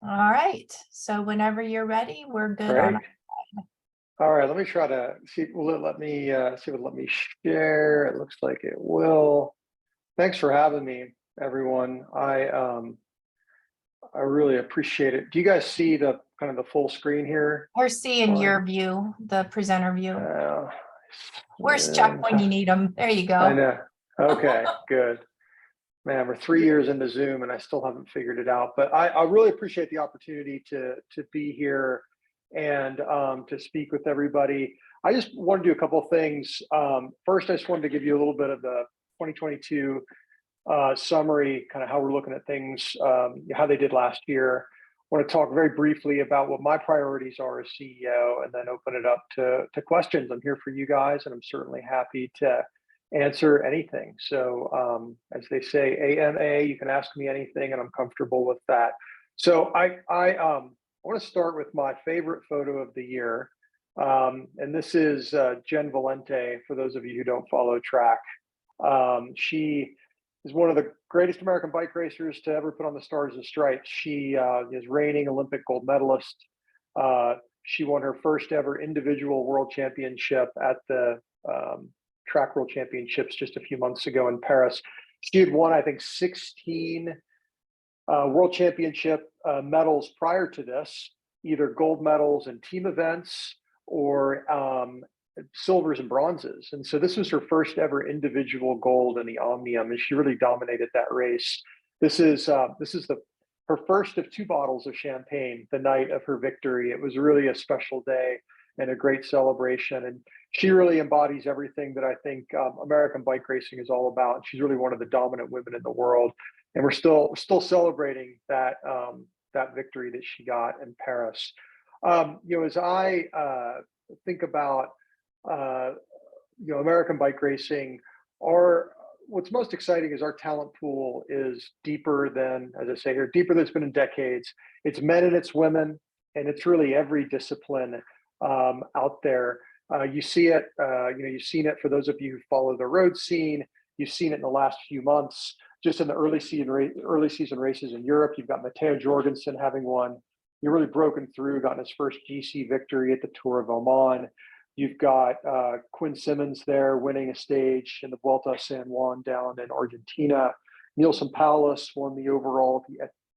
All right. So whenever you're ready, we're good on. Great. All right, let me try to see. Will it let me see if it let me share? It looks like it will. Thanks for having me, everyone. I really appreciate it. Do you guys see the kind of the full screen here? We're seeing Fine. your view, the presenter view. Uh, Where's Chuck when you need him? There you I go. know. Okay, good. Man, we're 3 years into Zoom and I still haven't figured it out. But I really appreciate the opportunity to be here and to speak with everybody. I just want to do a couple of things. First, I just wanted to give you a little bit of the 2022 summary, kind of how we're looking at things, how they did last year. I want to talk very briefly about what my priorities are as CEO, and then open it up to questions. I'm here for you guys, and I'm certainly happy to answer anything. So, as they say, AMA, you can ask me anything, and I'm comfortable with that. So, I want to start with my favorite photo of the year, and this is Jen Valente. For those of you who don't follow track, she is one of the greatest American bike racers to ever put on the Stars and Stripes. She is reigning Olympic gold medalist. She won her first ever individual world championship at the Track World Championships just a few months ago in Paris. She had won, I think, 16 world championship medals prior to this, either gold medals in team events or silvers and bronzes. And so this was her first ever individual gold in the Omnium, and she really dominated that race. This is her first of 2 bottles of champagne the night of her victory. It was really a special day and a great celebration. And she really embodies everything that I think American bike racing is all about. She's really one of the dominant women in the world, and we're still celebrating that that victory that she got in Paris. As I think about American bike racing, our what's most exciting is our talent pool is deeper than, as I say here, deeper than it's been in decades. It's men and it's women, and it's really every discipline out there. You see it, you've seen it for those of you who follow the road scene. You've seen it in the last few months, just in the early season races in Europe. You've got Matteo Jorgensen having won. You're really broken through, gotten his first GC victory at the Tour of Oman. You've got Quinn Simmons there winning a stage in the Vuelta a San Juan down in Argentina. Neilson Powless won the overall,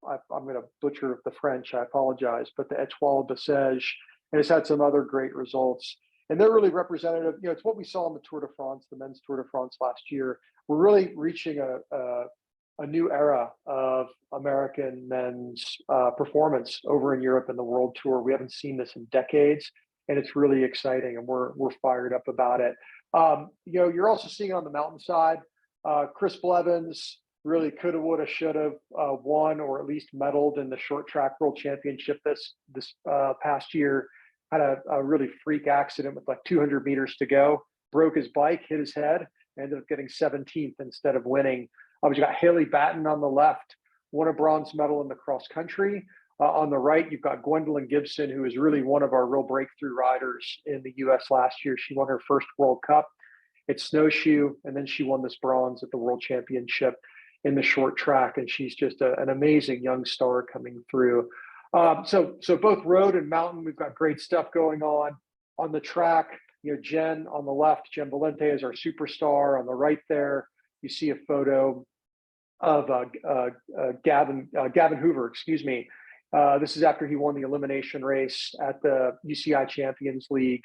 I'm going to butcher the French, I apologize, but the Etoile de Bessèges, and has had some other great results. And they're really representative. It's what we saw in the Tour de France, the men's Tour de France last year. We're really reaching a new era of American men's performance over in Europe and the World Tour. We haven't seen this in decades, and it's really exciting, and we're fired up about it. You're also seeing on the mountainside, Chris Blevins really coulda, woulda, shoulda won or at least medaled in the short track world championship this past year. Had a really freak accident with like 200 meters to go, broke his bike, hit his head, ended up getting 17th instead of winning. You got Haley Batten on the left, won a bronze medal in the cross country. On the right, you've got Gwendolyn Gibson, who is really one of our real breakthrough riders in the US last year. She won her first World Cup at snowshoe, and then she won this bronze at the World Championship in the short track. And she's just an amazing young star coming through. So both road and mountain, we've got great stuff going on the track. Jen on the left, Jen Valente is our superstar. On the right there, you see a photo of Gavin Hoover, excuse me. This is after he won the elimination race at the UCI Champions League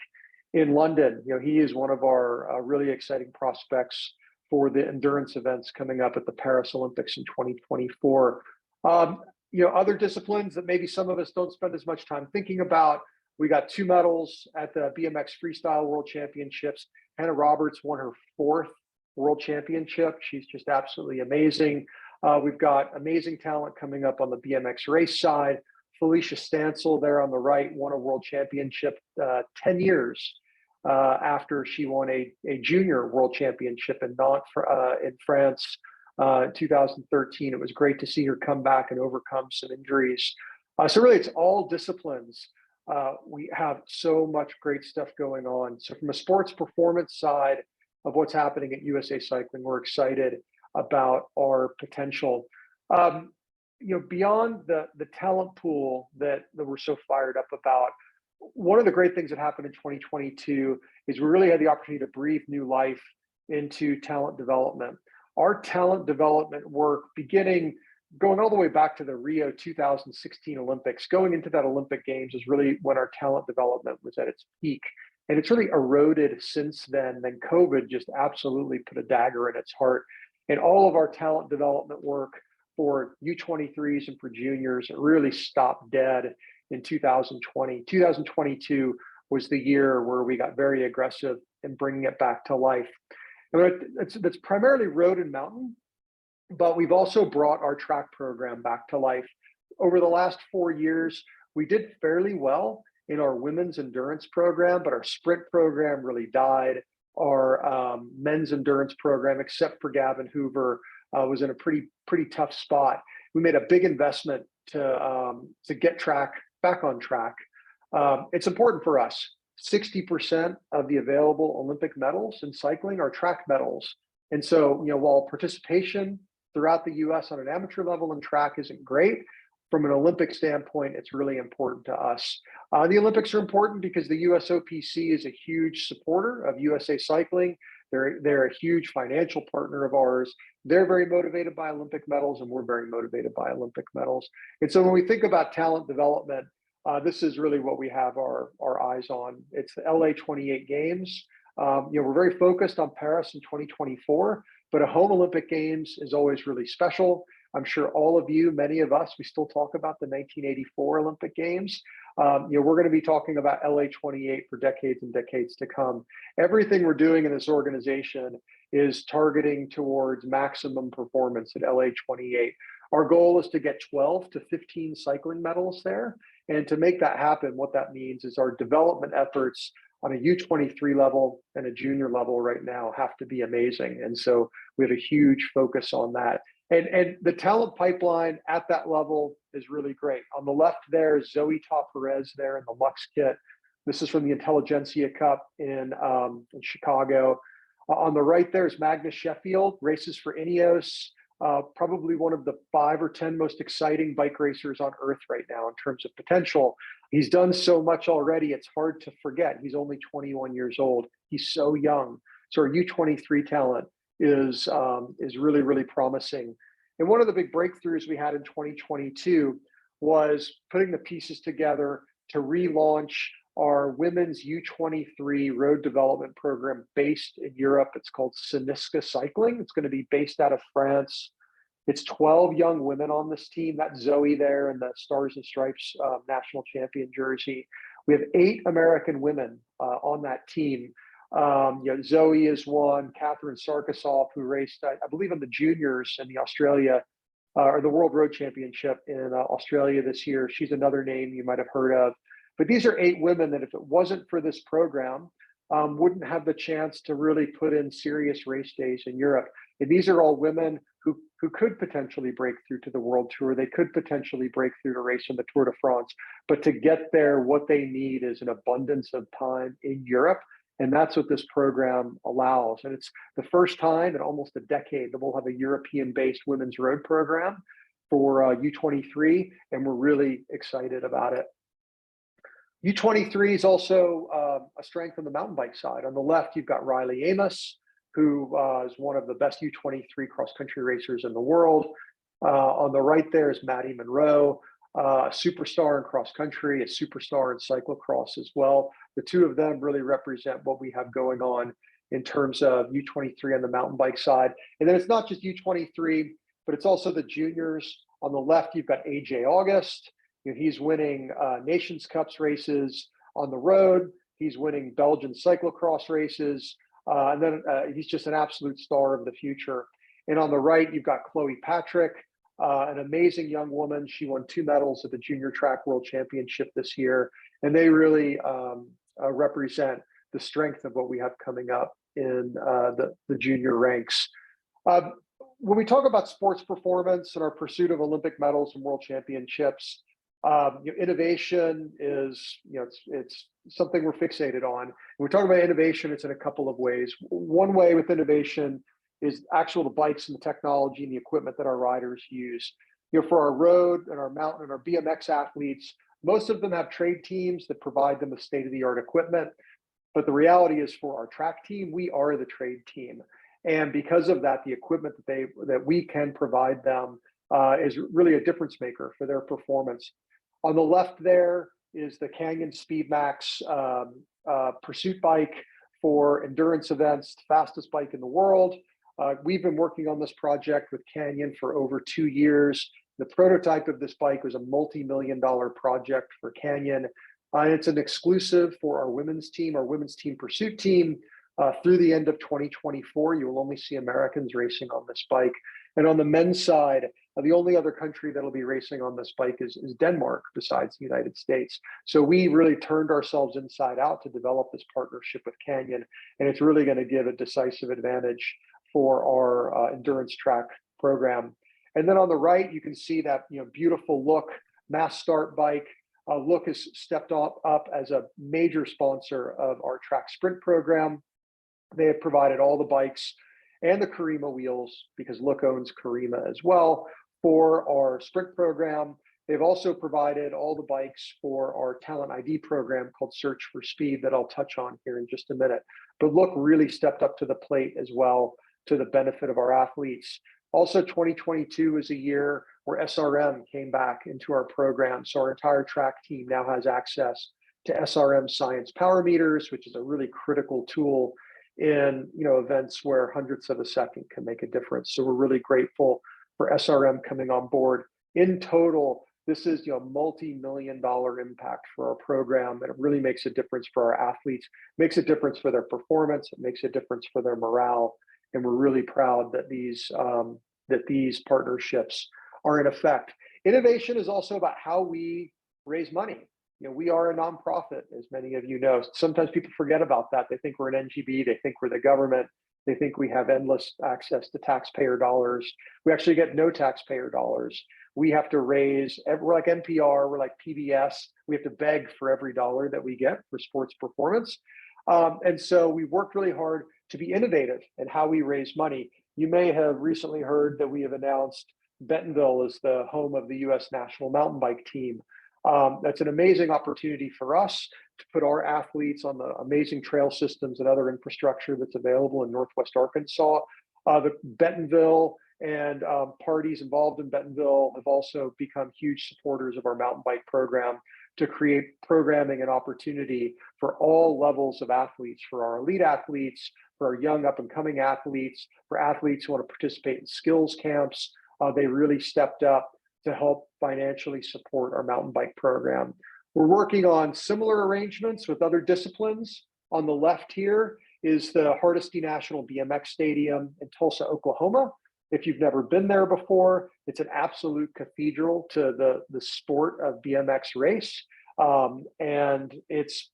in London. He is one of our really exciting prospects for the endurance events coming up at the Paris Olympics in 2024. Other disciplines that maybe some of us don't spend as much time thinking about. We got 2 medals at the BMX Freestyle World Championships. Hannah Roberts won her 4th World Championship. She's just absolutely amazing. We've got amazing talent coming up on the BMX race side. Felicia Stansel there on the right won a World Championship 10 years after she won a junior World Championship in Nantes in France. In 2013. It was great to see her come back and overcome some injuries. So really, it's all disciplines. We have so much great stuff going on. So from a sports performance side of what's happening at USA Cycling, we're excited about our potential. beyond the talent pool that we're so fired up about, one of the great things that happened in 2022 is we really had the opportunity to breathe new life into talent development. Our talent development work, going all the way back to the Rio 2016 Olympics, going into that Olympic Games, is really when our talent development was at its peak. And it's really eroded since then. Then COVID just absolutely put a dagger in its heart. And all of our talent development work for U23s and for juniors really stopped dead in 2020. 2022 was the year where we got very aggressive in bringing it back to life. And that's primarily road and mountain, but we've also brought our track program back to life. Over the last 4 years, we did fairly well in our women's endurance program, but our sprint program really died. Our men's endurance program, except for Gavin Hoover, was in a pretty tough spot. We made a big investment to get track back on track. It's important for us. 60% of the available Olympic medals in cycling are track medals. And so, while participation throughout the US on an amateur level in track isn't great, from an Olympic standpoint, it's really important to us. The Olympics are important because the USOPC is a huge supporter of USA Cycling. They're a huge financial partner of ours. They're very motivated by Olympic medals, and we're very motivated by Olympic medals. And so when we think about talent development, this is really what we have our eyes on. It's the LA 28 Games. We're very focused on Paris in 2024, but a home Olympic Games is always really special. I'm sure all of you, many of us, we still talk about the 1984 Olympic Games. We're going to be talking about LA 28 for decades and decades to come. Everything we're doing in this organization is targeting towards maximum performance at LA 28. Our goal is to get 12 to 15 cycling medals there. And to make that happen, what that means is our development efforts on a U23 level and a junior level right now have to be amazing. And so we have a huge focus on that. And the talent pipeline at that level is really great. On the left there is Zoe Perez there in the Lux kit. This is from the Intelligentsia Cup in Chicago. On the right there is Magnus Sheffield, races for Ineos. Probably one of the 5 or 10 most exciting bike racers on earth right now in terms of potential. He's done so much already, it's hard to forget. He's only 21 years old. He's so young. So our U23 talent is really, really promising. And one of the big breakthroughs we had in 2022 was putting the pieces together to relaunch our women's U23 road development program based in Europe. It's called Siniska Cycling. It's going to be based out of France. It's 12 young women on this team. That's Zoe there in the Stars and Stripes national champion jersey. We have 8 American women on that team. Zoe is one, Catherine Sarkisov, who raced, I believe, in the juniors in the Australia or the World Road Championship in Australia this year. She's another name you might have heard of. But these are 8 women that, if it wasn't for this program, wouldn't have the chance to really put in serious race days in Europe. And these are all women who could potentially break through to the World Tour. They could potentially break through to race in the Tour de France. But to get there, what they need is an abundance of time in Europe. And that's what this program allows. And it's the first time in almost a decade that we'll have a European-based women's road program for U23, and we're really excited about it. U23 is also a strength on the mountain bike side. On the left, you've got Riley Amos, who is one of the best U23 cross-country racers in the world. On the right there is Maddie Monroe, a superstar in cross-country, a superstar in cyclocross as well. The two of them really represent what we have going on in terms of U23 on the mountain bike side. And then it's not just U23, but it's also the juniors. On the left, you've got AJ August. He's winning Nations Cups races on the road. He's winning Belgian cyclocross races. And then he's just an absolute star of the future. And on the right, you've got Chloe Patrick, an amazing young woman. She won 2 medals at the Junior Track World Championship this year. And they really represent the strength of what we have coming up in the junior ranks. When we talk about sports performance and our pursuit of Olympic medals and world championships, innovation is, it's something we're fixated on. When we talk about innovation, it's in a couple of ways. One way with innovation is actual the bikes and the technology and the equipment that our riders use. for our road and our mountain and our BMX athletes, most of them have trade teams that provide them with state-of-the-art equipment. But the reality is, for our track team, we are the trade team. And because of that, the equipment that we can provide them is really a difference maker for their performance. On the left there is the Canyon Speedmax pursuit bike for endurance events, the fastest bike in the world. We've been working on this project with Canyon for over 2 years. The prototype of this bike was a multi-million-dollar project for Canyon. It's an exclusive for our women's team pursuit team. Through the end of 2024, you will only see Americans racing on this bike. And on the men's side, the only other country that'll be racing on this bike is Denmark, besides the United States. So we really turned ourselves inside out to develop this partnership with Canyon, and it's really going to give a decisive advantage for our endurance track program. And then on the right, you can see that beautiful Look mass start bike. Look has stepped up as a major sponsor of our track sprint program. They have provided all the bikes and the Karima wheels, because Look owns Karima as well, for our sprint program. They've also provided all the bikes for our talent ID program called Search for Speed that I'll touch on here in just a minute. But Look really stepped up to the plate as well, to the benefit of our athletes. Also, 2022 is a year where SRM came back into our program. So our entire track team now has access to SRM science power meters, which is a really critical tool in events where hundredths of a second can make a difference. So we're really grateful for SRM coming on board. In total, this is multi-million-dollar impact for our program, and it really makes a difference for our athletes, makes a difference for their performance, it makes a difference for their morale. And we're really proud that these partnerships are in effect. Innovation is also about how we raise money. We are a nonprofit, as many of you know. Sometimes people forget about that. They think we're an NGB, they think we're the government, they think we have endless access to taxpayer dollars. We actually get no taxpayer dollars. We have to raise, we're like NPR, we're like PBS. We have to beg for every dollar that we get for sports performance. And so we worked really hard to be innovative in how we raise money. You may have recently heard that we have announced Bentonville is the home of the U.S. national mountain bike team. That's an amazing opportunity for us to put our athletes on the amazing trail systems and other infrastructure that's available in Northwest Arkansas. The Bentonville and parties involved in Bentonville have also become huge supporters of our mountain bike program to create programming and opportunity for all levels of athletes, for our elite athletes, for our young up and coming athletes, for athletes who want to participate in skills camps. They really stepped up to help financially support our mountain bike program. We're working on similar arrangements with other disciplines. On the left here is the Hardesty National BMX Stadium in Tulsa, Oklahoma. If you've never been there before, it's an absolute cathedral to the sport of BMX race. And it's,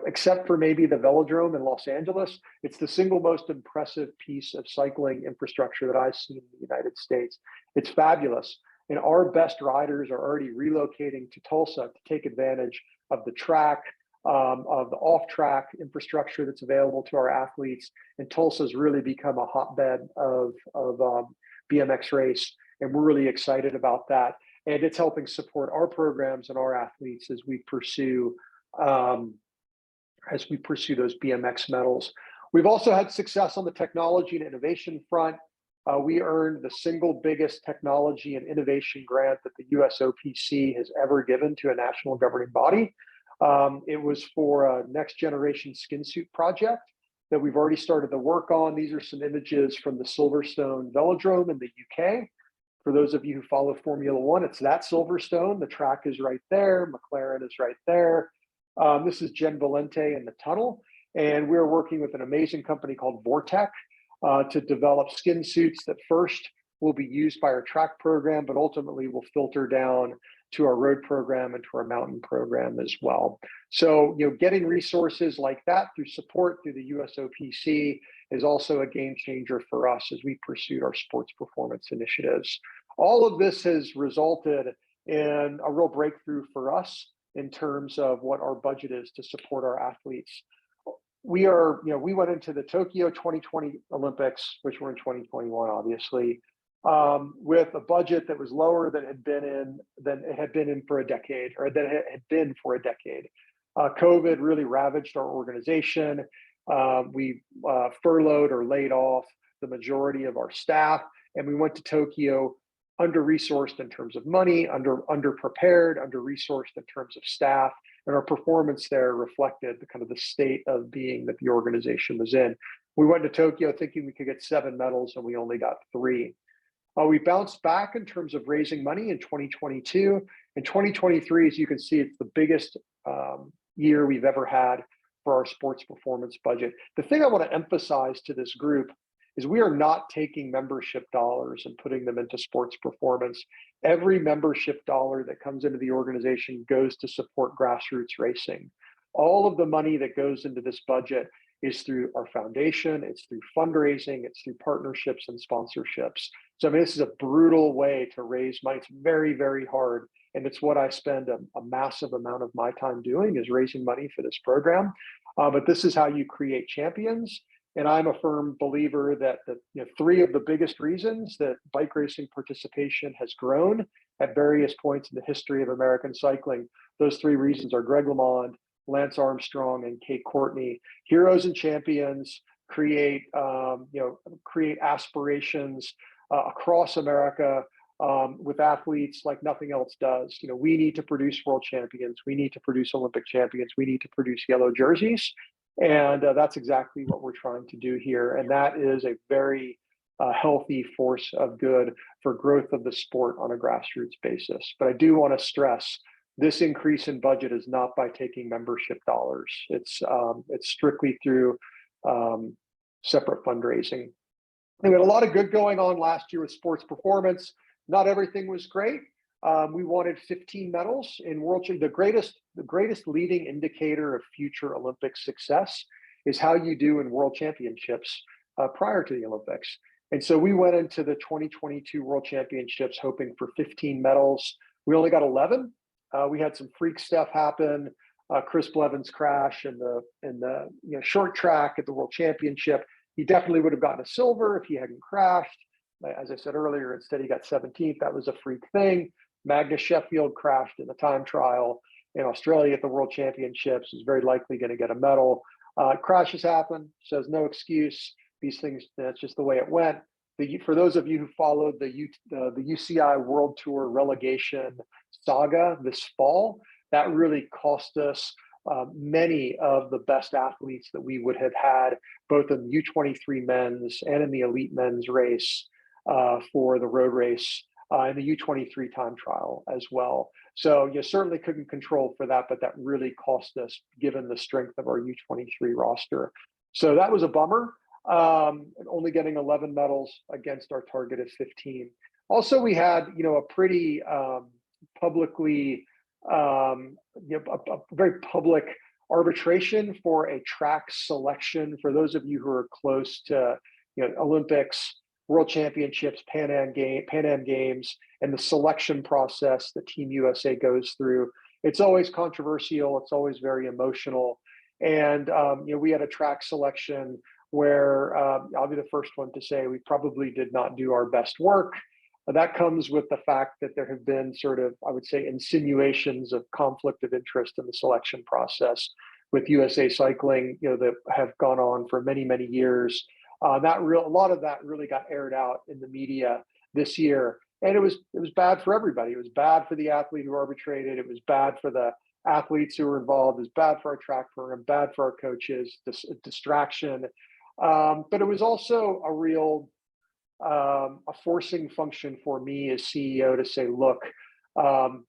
except for maybe the velodrome in Los Angeles, it's the single most impressive piece of cycling infrastructure that I've seen in the United States. It's fabulous. And our best riders are already relocating to Tulsa to take advantage of the track, of the off-track infrastructure that's available to our athletes. And Tulsa's really become a hotbed of BMX race. And we're really excited about that. And it's helping support our programs and our athletes as we pursue those BMX medals. We've also had success on the technology and innovation front. We earned the single biggest technology and innovation grant that the USOPC has ever given to a national governing body. It was for a next generation skin suit project that we've already started to work on. These are some images from the Silverstone Velodrome in the UK. For those of you who follow Formula One, it's that Silverstone. The track is right there. McLaren is right there. This is Jen Valente in the tunnel. And we're working with an amazing company called Vortec to develop skin suits that first will be used by our track program, but ultimately will filter down to our road program and to our mountain program as well. So, getting resources like that through support through the USOPC is also a game changer for us as we pursued our sports performance initiatives. All of this has resulted in a real breakthrough for us in terms of what our budget is to support our athletes. We went into the Tokyo 2020 Olympics, which were in 2021, obviously, with a budget that was lower than it had been in for a decade, or that it had been for a decade. COVID really ravaged our organization. We furloughed or laid off the majority of our staff, and we went to Tokyo under-resourced in terms of money, under-prepared, under-resourced in terms of staff, and our performance there reflected the kind of the state of being that the organization was in. We went to Tokyo thinking we could get 7 medals, and we only got 3. We bounced back in terms of raising money in 2022. In 2023, as you can see, it's the biggest year we've ever had for our sports performance budget. The thing I want to emphasize to this group is we are not taking membership dollars and putting them into sports performance. Every membership dollar that comes into the organization goes to support grassroots racing. All of the money that goes into this budget is through our foundation, it's through fundraising, it's through partnerships and sponsorships. So I mean, this is a brutal way to raise money. It's very, very hard. And it's what I spend a massive amount of my time doing, is raising money for this program. But this is how you create champions. And I'm a firm believer that 3 of the biggest reasons that bike racing participation has grown at various points in the history of American cycling, those 3 reasons are Greg LeMond, Lance Armstrong, and Kate Courtney. Heroes and champions create aspirations across America with athletes like nothing else does. We need to produce world champions. We need to produce Olympic champions. We need to produce yellow jerseys. And that's exactly what we're trying to do here. And that is a very healthy force of good for growth of the sport on a grassroots basis. But I do want to stress, this increase in budget is not by taking membership dollars. It's strictly through separate fundraising. We had a lot of good going on last year with sports performance. Not everything was great. We wanted 15 medals in World Championships. The greatest leading indicator of future Olympic success is how you do in World Championships prior to the Olympics. And so we went into the 2022 World Championships hoping for 15 medals. We only got 11. We had some freak stuff happen. Chris Blevins' crash in the short track at the World Championship. He definitely would have gotten a silver if he hadn't crashed. As I said earlier, instead he got 17th. That was a freak thing. Magnus Sheffield crashed in the time trial in Australia at the World Championships. He's very likely going to get a medal. Crashes happen, so there's no excuse. These things, that's just the way it went. For those of you who followed the UCI World Tour relegation saga this fall, that really cost us many of the best athletes that we would have had, both in the U23 men's and in the elite men's race for the road race and the U23 time trial as well. So you certainly couldn't control for that, but that really cost us given the strength of our U23 roster. So that was a bummer, only getting 11 medals against our target of 15. Also, we had, a pretty publicly, a very public arbitration for a track selection. For those of you who are close to, Olympics, World Championships, Pan Am Games, and the selection process that Team USA goes through, it's always controversial. It's always very emotional. And, we had a track selection where I'll be the first one to say we probably did not do our best work. That comes with the fact that there have been sort of, I would say, insinuations of conflict of interest in the selection process with USA Cycling, that have gone on for many, many years. A lot of that really got aired out in the media this year, and it was bad for everybody. It was bad for the athlete who arbitrated. It was bad for the athletes who were involved. It was bad for our track program, bad for our coaches, distraction. But it was also a real a forcing function for me as CEO to say, look, our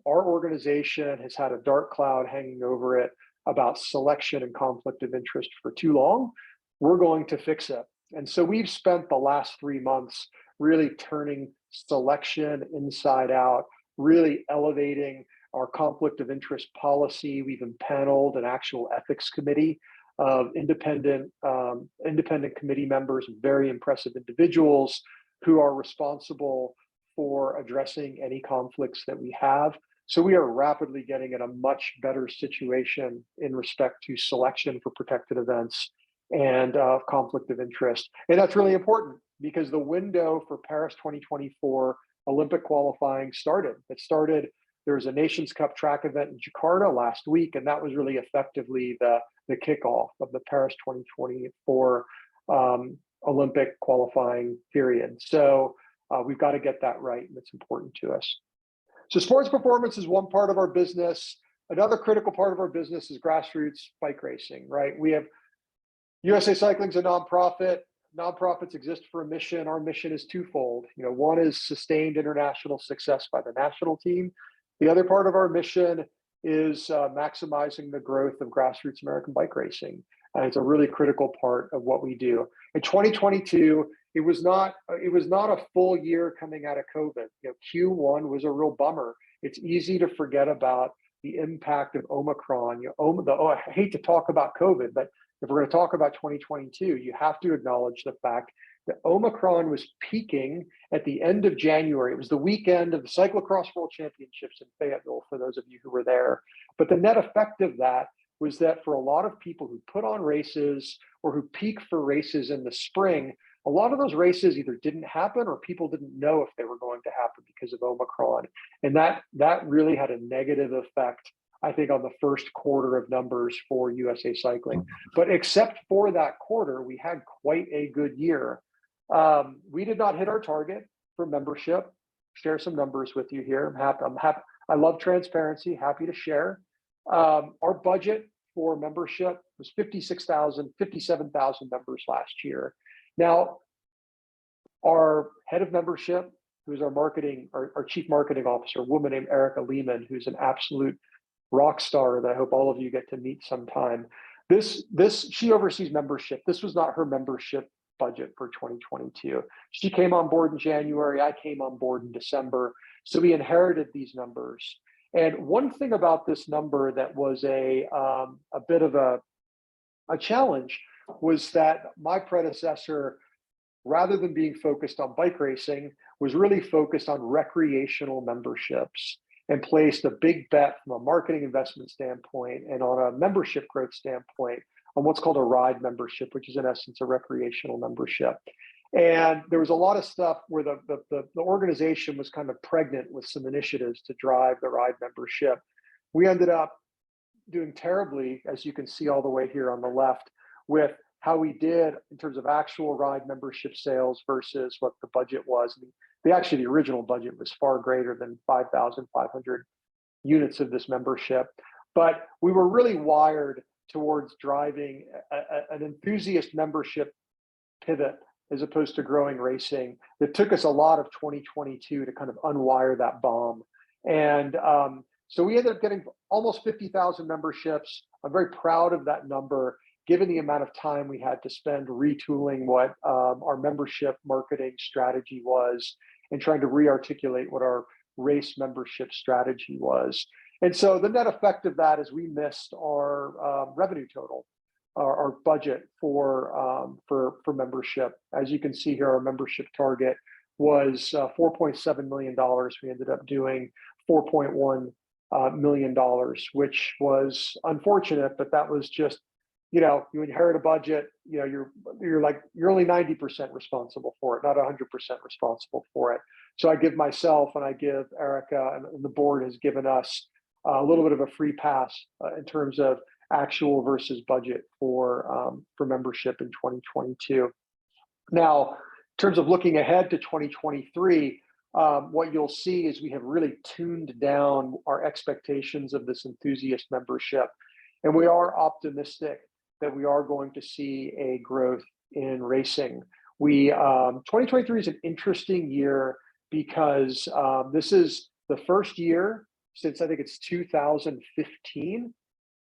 organization has had a dark cloud hanging over it about selection and conflict of interest for too long. We're going to fix it. And so we've spent the last 3 months really turning selection inside out, really elevating our conflict of interest policy. We've impaneled an actual ethics committee of independent committee members, very impressive individuals who are responsible for addressing any conflicts that we have. So we are rapidly getting in a much better situation in respect to selection for protected events and conflict of interest. And that's really important because the window for Paris 2024 Olympic qualifying started. There was a Nations Cup track event in Jakarta last week, and that was really effectively the kickoff of the Paris 2024 Olympic qualifying period. So we've got to get that right, and it's important to us. So sports performance is one part of our business. Another critical part of our business is grassroots bike racing, right? We have USA Cycling's a nonprofit. Nonprofits exist for a mission. Our mission is twofold. One is sustained international success by the national team. The other part of our mission is maximizing the growth of grassroots American bike racing. And it's a really critical part of what we do. In 2022, it was not a full year coming out of COVID. Q1 was a real bummer. It's easy to forget about the impact of Omicron. I hate to talk about COVID, but if we're going to talk about 2022, you have to acknowledge the fact that Omicron was peaking at the end of January. It was the weekend of the Cyclocross World Championships in Fayetteville, for those of you who were there. But the net effect of that was that for a lot of people who put on races or who peak for races in the spring, a lot of those races either didn't happen or people didn't know if they were going to happen because of Omicron. And that really had a negative effect, I think, on the first quarter of numbers for USA Cycling. But except for that quarter, we had quite a good year. We did not hit our target for membership. Share some numbers with you here. I'm happy. I love transparency, happy to share. Our budget for membership was 57,000 members last year. Now, our head of membership, who's our chief marketing officer, a woman named Erica Lehman, who's an absolute rock star that I hope all of you get to meet sometime. She oversees membership. This was not her membership budget for 2022. She came on board in January. I came on board in December. So we inherited these numbers. And one thing about this number that was a bit of a challenge was that my predecessor, rather than being focused on bike racing, was really focused on recreational memberships and placed a big bet from a marketing investment standpoint and on a membership growth standpoint on what's called a ride membership, which is in essence a recreational membership. And there was a lot of stuff where the organization was kind of pregnant with some initiatives to drive the ride membership. We ended up doing terribly, as you can see all the way here on the left, with how we did in terms of actual ride membership sales versus what the budget was. The original budget was far greater than 5,500 units of this membership. But we were really wired towards driving an enthusiast membership pivot as opposed to growing racing. It took us a lot of 2022 to kind of unwire that bomb. And so we ended up getting almost 50,000 memberships. I'm very proud of that number, given the amount of time we had to spend retooling what our membership marketing strategy was and trying to re-articulate what our race membership strategy was. And so the net effect of that is we missed our revenue total, our budget for membership. As you can see here, our membership target was $4.7 million. We ended up doing $4.1 million, which was unfortunate, but that was just, you inherit a budget, you're only 90% responsible for it, not 100% responsible for it. So I give myself and I give Erica, and the board has given us a little bit of a free pass in terms of actual versus budget for membership in 2022. Now, in terms of looking ahead to 2023, what you'll see is we have really tuned down our expectations of this enthusiast membership, and we are optimistic that we are going to see a growth in racing. 2023 is an interesting year because this is the first year since I think it's 2015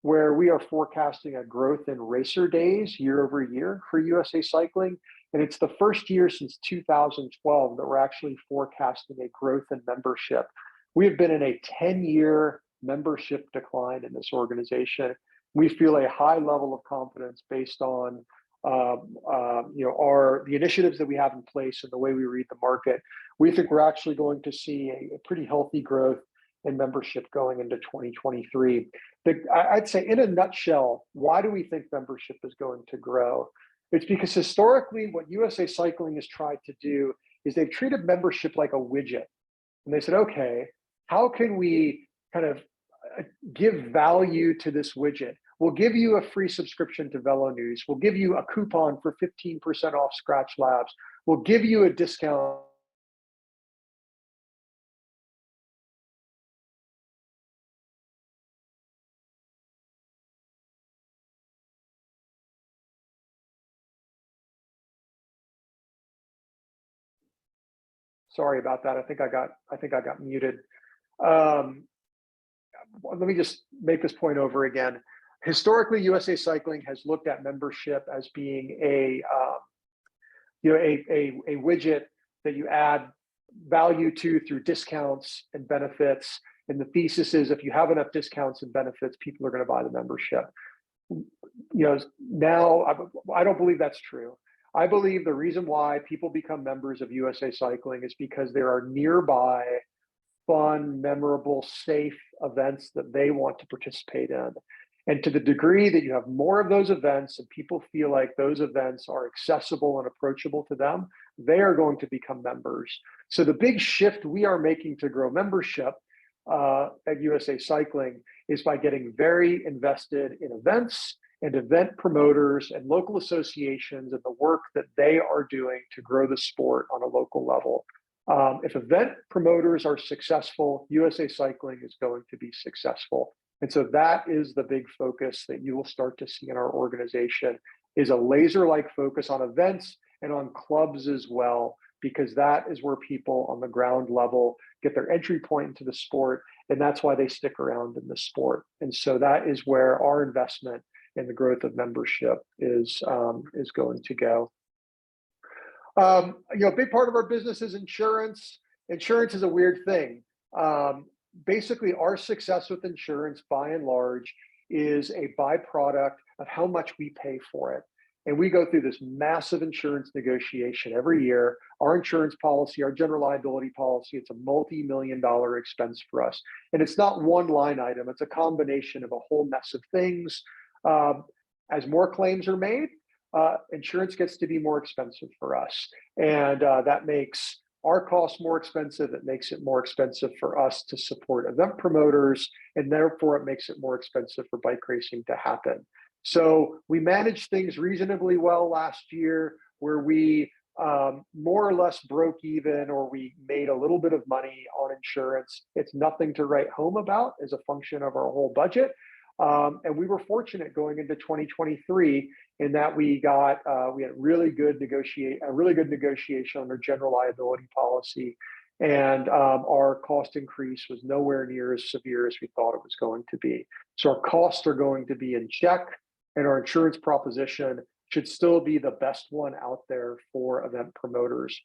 where we are forecasting a growth in racer days year over year for USA Cycling. And it's the first year since 2012 that we're actually forecasting a growth in membership. We have been in a 10-year membership decline in this organization. We feel a high level of confidence based on the initiatives that we have in place and the way we read the market. We think we're actually going to see a pretty healthy growth in membership going into 2023. I'd say in a nutshell, why do we think membership is going to grow? It's because historically what USA Cycling has tried to do is they've treated membership like a widget. And they said, okay, how can we kind of give value to this widget? We'll give you a free subscription to Velo News. We'll give you a coupon for 15% off Scratch Labs. We'll give you a discount. Sorry about that. I think I got muted. Let me just make this point over again. Historically, USA Cycling has looked at membership as being a widget that you add value to through discounts and benefits. And the thesis is if you have enough discounts and benefits, people are going to buy the membership. Now I don't believe that's true. I believe the reason why people become members of USA Cycling is because there are nearby, fun, memorable, safe events that they want to participate in. And to the degree that you have more of those events and people feel like those events are accessible and approachable to them, they are going to become members. So the big shift we are making to grow membership at USA Cycling is by getting very invested in events and event promoters and local associations and the work that they are doing to grow the sport on a local level. If event promoters are successful, USA Cycling is going to be successful. And so that is the big focus that you will start to see in our organization, is a laser-like focus on events and on clubs as well, because that is where people on the ground level get their entry point into the sport, and that's why they stick around in the sport. And so that is where our investment in the growth of membership is going to go. A big part of our business is insurance. Insurance is a weird thing. Basically, our success with insurance, by and large, is a byproduct of how much we pay for it. And we go through this massive insurance negotiation every year. Our insurance policy, our general liability policy, it's a multi-million-dollar expense for us. And it's not one line item. It's a combination of a whole mess of things. As more claims are made, insurance gets to be more expensive for us. And that makes our costs more expensive. It makes it more expensive for us to support event promoters, and therefore it makes it more expensive for bike racing to happen. So we managed things reasonably well last year, where we more or less broke even, or we made a little bit of money on insurance. It's nothing to write home about as a function of our whole budget. And we were fortunate going into 2023 in that we had really good negotiation on our general liability policy, and our cost increase was nowhere near as severe as we thought it was going to be. So our costs are going to be in check, and our insurance proposition should still be the best one out there for event promoters.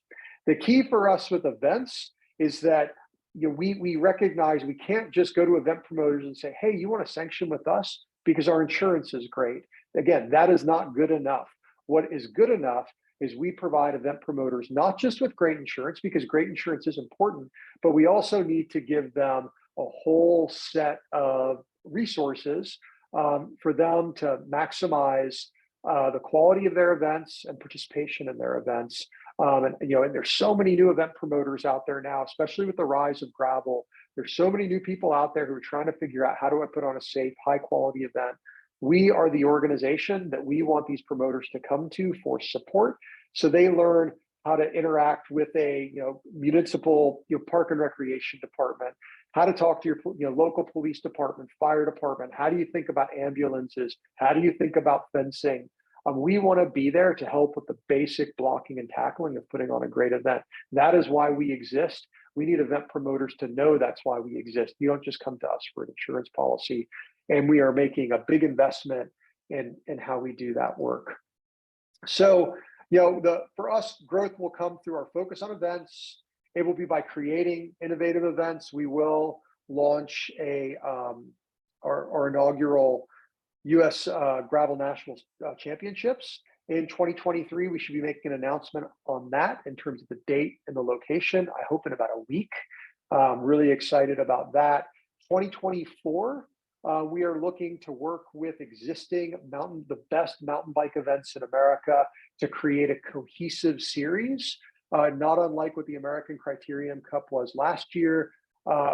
The key for us with events is that we recognize we can't just go to event promoters and say, hey, you want to sanction with us because our insurance is great. Again, that is not good enough. What is good enough is we provide event promoters not just with great insurance, because great insurance is important, but we also need to give them a whole set of resources for them to maximize the quality of their events and participation in their events. And there's so many new event promoters out there now, especially with the rise of gravel. There's so many new people out there who are trying to figure out, how do I put on a safe, high quality event? We are the organization that we want these promoters to come to for support, so they learn how to interact with a municipal park and recreation department, how to talk to your local police department, fire department. How do you think about ambulances? How do you think about fencing? We want to be there to help with the basic blocking and tackling of putting on a great event. That is why we exist. We need event promoters to know that's why we exist. You don't just come to us for an insurance policy. And we are making a big investment in how we do that work. So, for us, growth will come through our focus on events. It will be by creating innovative events. We will launch our inaugural U.S. Gravel National Championships in 2023. We should be making an announcement on that in terms of the date and the location, I hope in about a week. Really excited about that. 2024, We are looking to work with existing the best mountain bike events in America to create a cohesive series, not unlike what the American Criterium Cup was last year.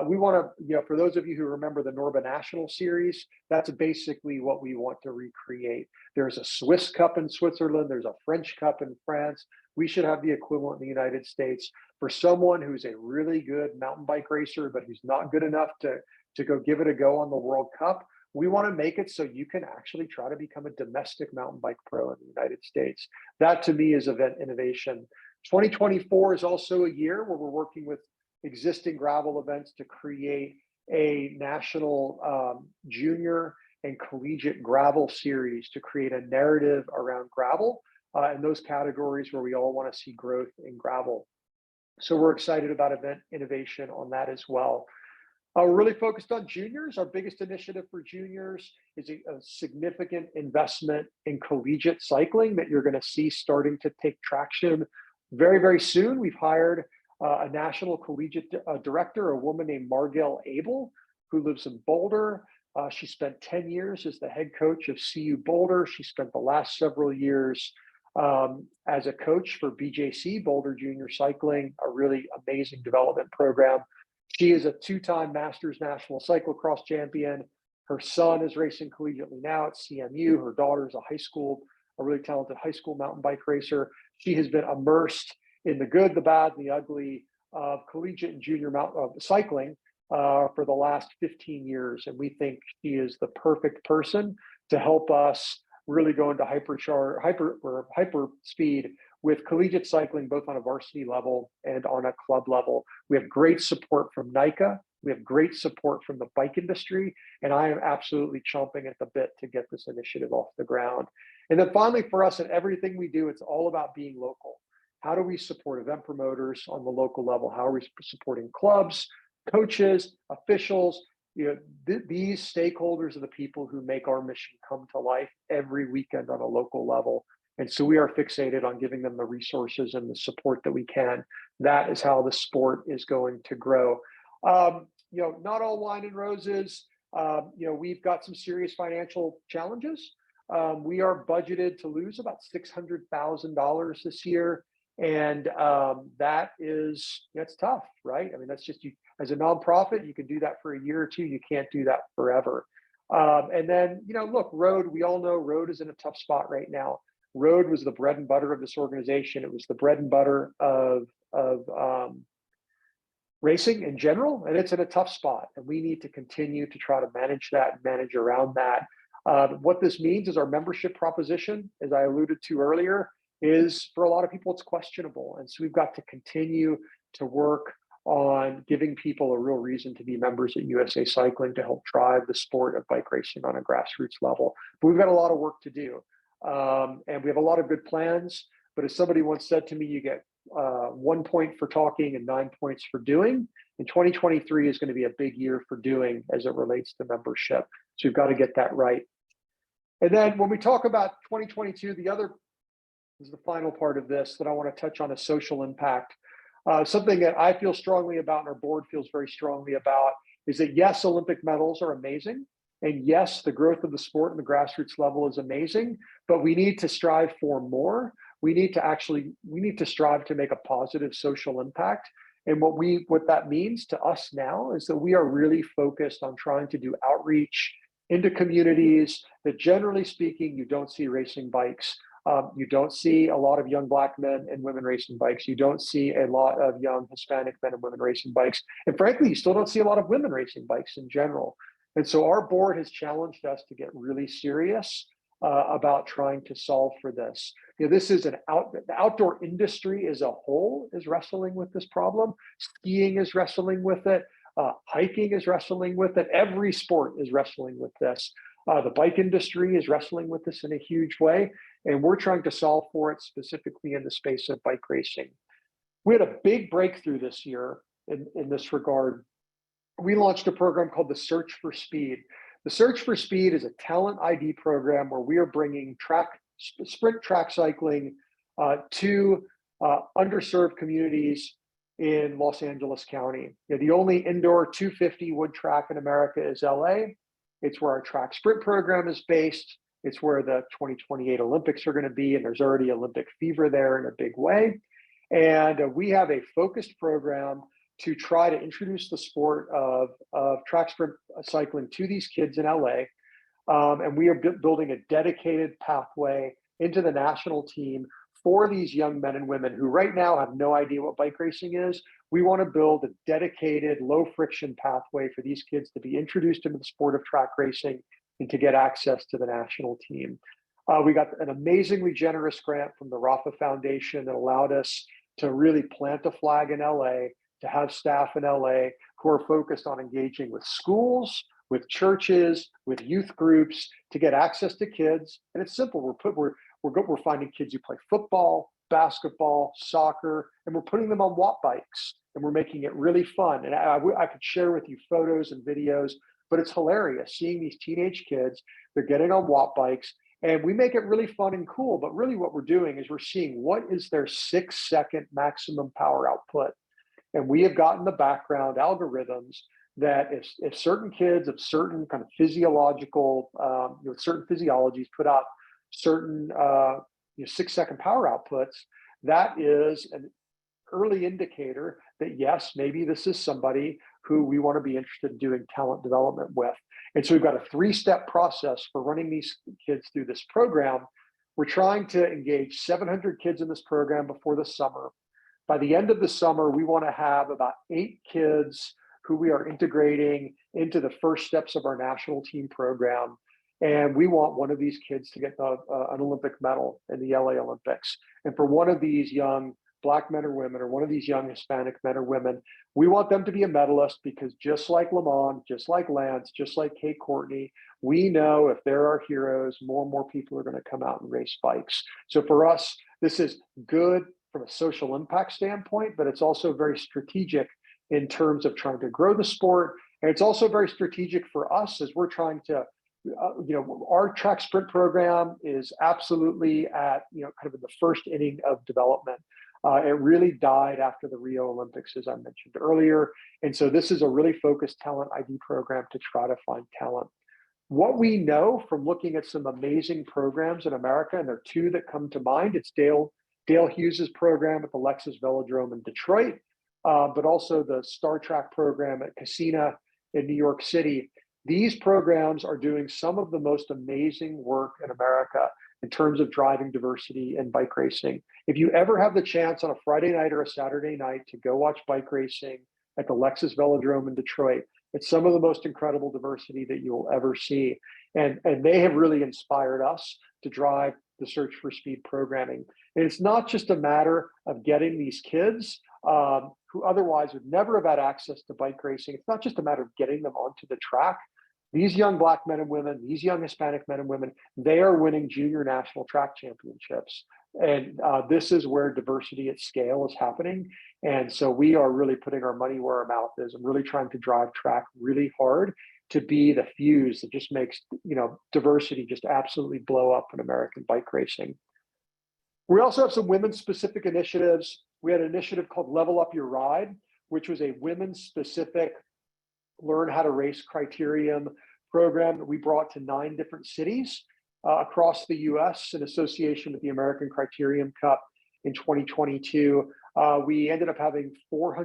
We want to, for those of you who remember the Norba National Series, that's basically what we want to recreate. There's a Swiss Cup in Switzerland, there's a French Cup in France. We should have the equivalent in the United States for someone who's a really good mountain bike racer, but who's not good enough to go give it a go on the World Cup. We want to make it so you can actually try to become a domestic mountain bike pro in the United States. That to me is event innovation. 2024 is also a year where we're working with existing gravel events to create a national junior and collegiate gravel series to create a narrative around gravel in those categories where we all want to see growth in gravel. So we're excited about event innovation on that as well. We're really focused on juniors. Our biggest initiative for juniors is a significant investment in collegiate cycling that you're going to see starting to take traction very, very soon. We've hired a national collegiate director, a woman named Margell Abel, who lives in Boulder. She spent 10 years as the head coach of CU Boulder. She spent the last several years as a coach for BJC, Boulder Junior Cycling, a really amazing development program. She is a two-time Masters National Cyclocross champion. Her son is racing collegiately now at CMU. Her daughter is a really talented high school mountain bike racer. She has been immersed in the good, the bad, and the ugly of collegiate and junior cycling for the last 15 years. And we think she is the perfect person to help us really go into hyper speed with collegiate cycling, both on a varsity level and on a club level. We have great support from NICA. We have great support from the bike industry. And I am absolutely chomping at the bit to get this initiative off the ground. And then finally, for us, in everything we do, it's all about being local. How do we support event promoters on the local level? How are we supporting clubs, coaches, officials? These stakeholders are the people who make our mission come to life every weekend on a local level. And so we are fixated on giving them the resources and the support that we can. That is how the sport is going to grow. Not all wine and roses. We've got some serious financial challenges. We are budgeted to lose about $600,000 this year. And that's tough, right? I mean, that's just, as a nonprofit, you can do that for a year or two. You can't do that forever. And then, look, Road, we all know Road is in a tough spot right now. Road was the bread and butter of this organization. It was the bread and butter of racing in general, and it's in a tough spot. And we need to continue to try to manage that and manage around that. What this means is our membership proposition, as I alluded to earlier, is for a lot of people, it's questionable. And so we've got to continue to work on giving people a real reason to be members at USA Cycling to help drive the sport of bike racing on a grassroots level. But we've got a lot of work to do. And we have a lot of good plans. But as somebody once said to me, you get 1 point for talking and 9 points for doing. And 2023 is going to be a big year for doing as it relates to membership. So we've got to get that right. And then when we talk about 2022, this is the final part of this that I want to touch on, is social impact. Something that I feel strongly about and our board feels very strongly about is that, yes, Olympic medals are amazing. And yes, the growth of the sport and the grassroots level is amazing, but we need to strive for more. We need to strive to make a positive social impact. And what that means to us now is that we are really focused on trying to do outreach into communities that, generally speaking, you don't see racing bikes. You don't see a lot of young Black men and women racing bikes. You don't see a lot of young Hispanic men and women racing bikes. And frankly, you still don't see a lot of women racing bikes in general. And so our board has challenged us to get really serious about trying to solve for this. This is the outdoor industry as a whole is wrestling with this problem. Skiing is wrestling with it. Hiking is wrestling with it. Every sport is wrestling with this. The bike industry is wrestling with this in a huge way, and we're trying to solve for it specifically in the space of bike racing. We had a big breakthrough this year in this regard. We launched a program called the Search for Speed. The Search for Speed is a talent ID program where we are bringing sprint track cycling to underserved communities in Los Angeles County. The only indoor 250 wood track in America is LA. It's where our track sprint program is based. It's where the 2028 Olympics are going to be, and there's already Olympic fever there in a big way. And we have a focused program to try to introduce the sport of track sprint cycling to these kids in LA. And we are building a dedicated pathway into the national team for these young men and women who right now have no idea what bike racing is. We want to build a dedicated, low friction pathway for these kids to be introduced into the sport of track racing and to get access to the national team. We got an amazingly generous grant from the Rafa Foundation that allowed us to really plant a flag in LA, to have staff in LA who are focused on engaging with schools, with churches, with youth groups to get access to kids. And it's simple. We're finding kids who play football, basketball, soccer, and we're putting them on watt bikes, and we're making it really fun. And I could share with you photos and videos, but it's hilarious seeing these teenage kids. They're getting on watt bikes, and we make it really fun and cool. But really what we're doing is we're seeing what is their 6-second maximum power output. And we have gotten the background algorithms that if certain kids of certain kind of physiological, certain physiologies put up certain 6-second power outputs, that is an early indicator that yes, maybe this is somebody who we want to be interested in doing talent development with. And so we've got a 3-step process for running these kids through this program. We're trying to engage 700 kids in this program before the summer. By the end of the summer, we want to have about 8 kids who we are integrating into the first steps of our national team program. And we want one of these kids to get an Olympic medal in the LA Olympics. And for one of these young Black men or women, or one of these young Hispanic men or women, we want them to be a medalist because just like Lamont, just like Lance, just like Kate Courtney, we know if there are heroes, more and more people are going to come out and race bikes. So for us, this is good from a social impact standpoint, but it's also very strategic in terms of trying to grow the sport. And it's also very strategic for us as we're trying to, our track sprint program is absolutely at, kind of in the first inning of development. It really died after the Rio Olympics, as I mentioned earlier. And so this is a really focused talent ID program to try to find talent. What we know from looking at some amazing programs in America, and there are 2 that come to mind, it's Dale Hughes's program at the Lexus Velodrome in Detroit, but also the Star Track program at Casina in New York City. These programs are doing some of the most amazing work in America in terms of driving diversity in bike racing. If you ever have the chance on a Friday night or a Saturday night to go watch bike racing at the Lexus Velodrome in Detroit, it's some of the most incredible diversity that you will ever see. And they have really inspired us to drive the Search for Speed programming. And it's not just a matter of getting these kids who otherwise would never have had access to bike racing. It's not just a matter of getting them onto the track. These young Black men and women, these young Hispanic men and women, they are winning junior national track championships. And this is where diversity at scale is happening. And so we are really putting our money where our mouth is and really trying to drive track really hard to be the fuse that just makes, diversity just absolutely blow up in American bike racing. We also have some women's specific initiatives. We had an initiative called Level Up Your Ride, which was a women's specific learn how to race criterium program that we brought to 9 different cities across the US in association with the American Criterium Cup in 2022. We ended up having over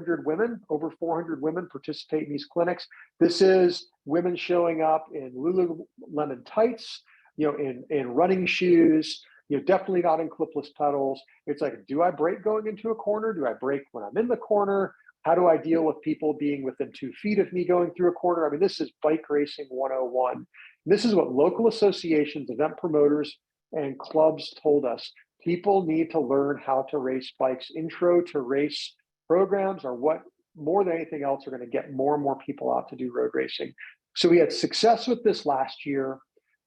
400 women participate in these clinics. This is women showing up in Lululemon tights, in running shoes, definitely not in clipless pedals. It's like, do I brake going into a corner? Do I brake when I'm in the corner? How do I deal with people being within 2 feet of me going through a corner? I mean, this is bike racing 101. This is what local associations, event promoters, and clubs told us. People need to learn how to race bikes. Intro to race programs are what, more than anything else, are going to get more and more people out to do road racing. So we had success with this last year.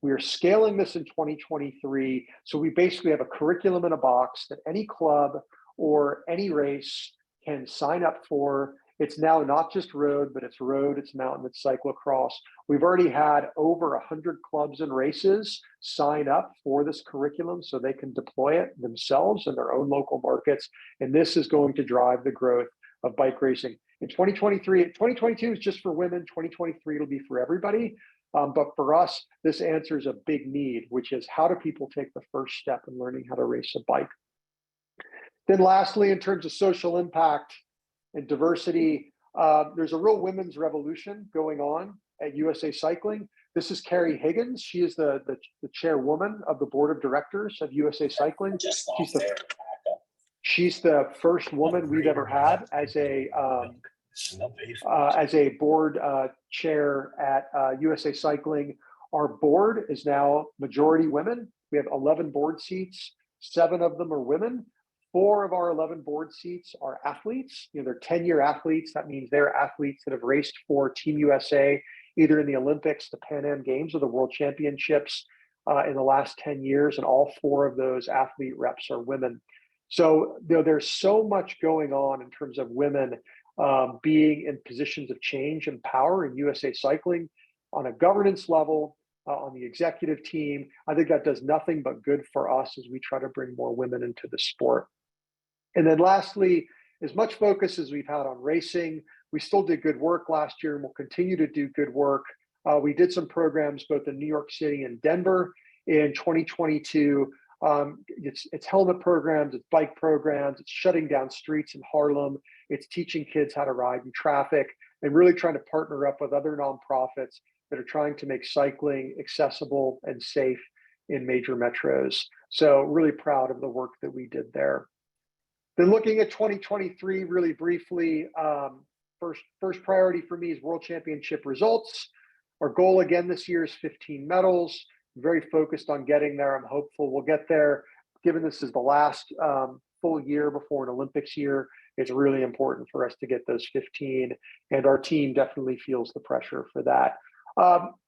We are scaling this in 2023. So we basically have a curriculum in a box that any club or any race can sign up for. It's now not just road, but it's road, it's mountain, it's cyclocross. We've already had over 100 clubs and races sign up for this curriculum so they can deploy it themselves in their own local markets. And this is going to drive the growth of bike racing. In 2022 is just for women. 2023 it'll be for everybody. But for us, this answers a big need, which is how do people take the first step in learning how to race a bike? Then lastly, in terms of social impact and diversity, there's a real women's revolution going on at USA Cycling. This is Carrie Higgins. She is the chairwoman of the board of directors of USA Cycling. She's the first woman we've ever had as a board chair at USA Cycling. Our board is now majority women. We have 11 board seats. 7 of them are women. 4 of our 11 board seats are athletes. You know, they're 10-year athletes. That means they're athletes that have raced for Team USA, either in the Olympics, the Pan Am Games, or the World Championships in the last 10 years. And all 4 of those athlete reps are women. So there's so much going on in terms of women being in positions of change and power in USA Cycling on a governance level, on the executive team. I think that does nothing but good for us as we try to bring more women into the sport. And then lastly, as much focus as we've had on racing, we still did good work last year and we'll continue to do good work. We did some programs both in New York City and Denver in 2022. It's helmet programs, it's bike programs, it's shutting down streets in Harlem, it's teaching kids how to ride in traffic, and really trying to partner up with other nonprofits that are trying to make cycling accessible and safe in major metros. So really proud of the work that we did there. Then looking at 2023 really briefly, first priority for me is World Championship results. Our goal again this year is 15 medals. Very focused on getting there. I'm hopeful we'll get there. Given this is the last full year before an Olympics year, it's really important for us to get those 15, and our team definitely feels the pressure for that.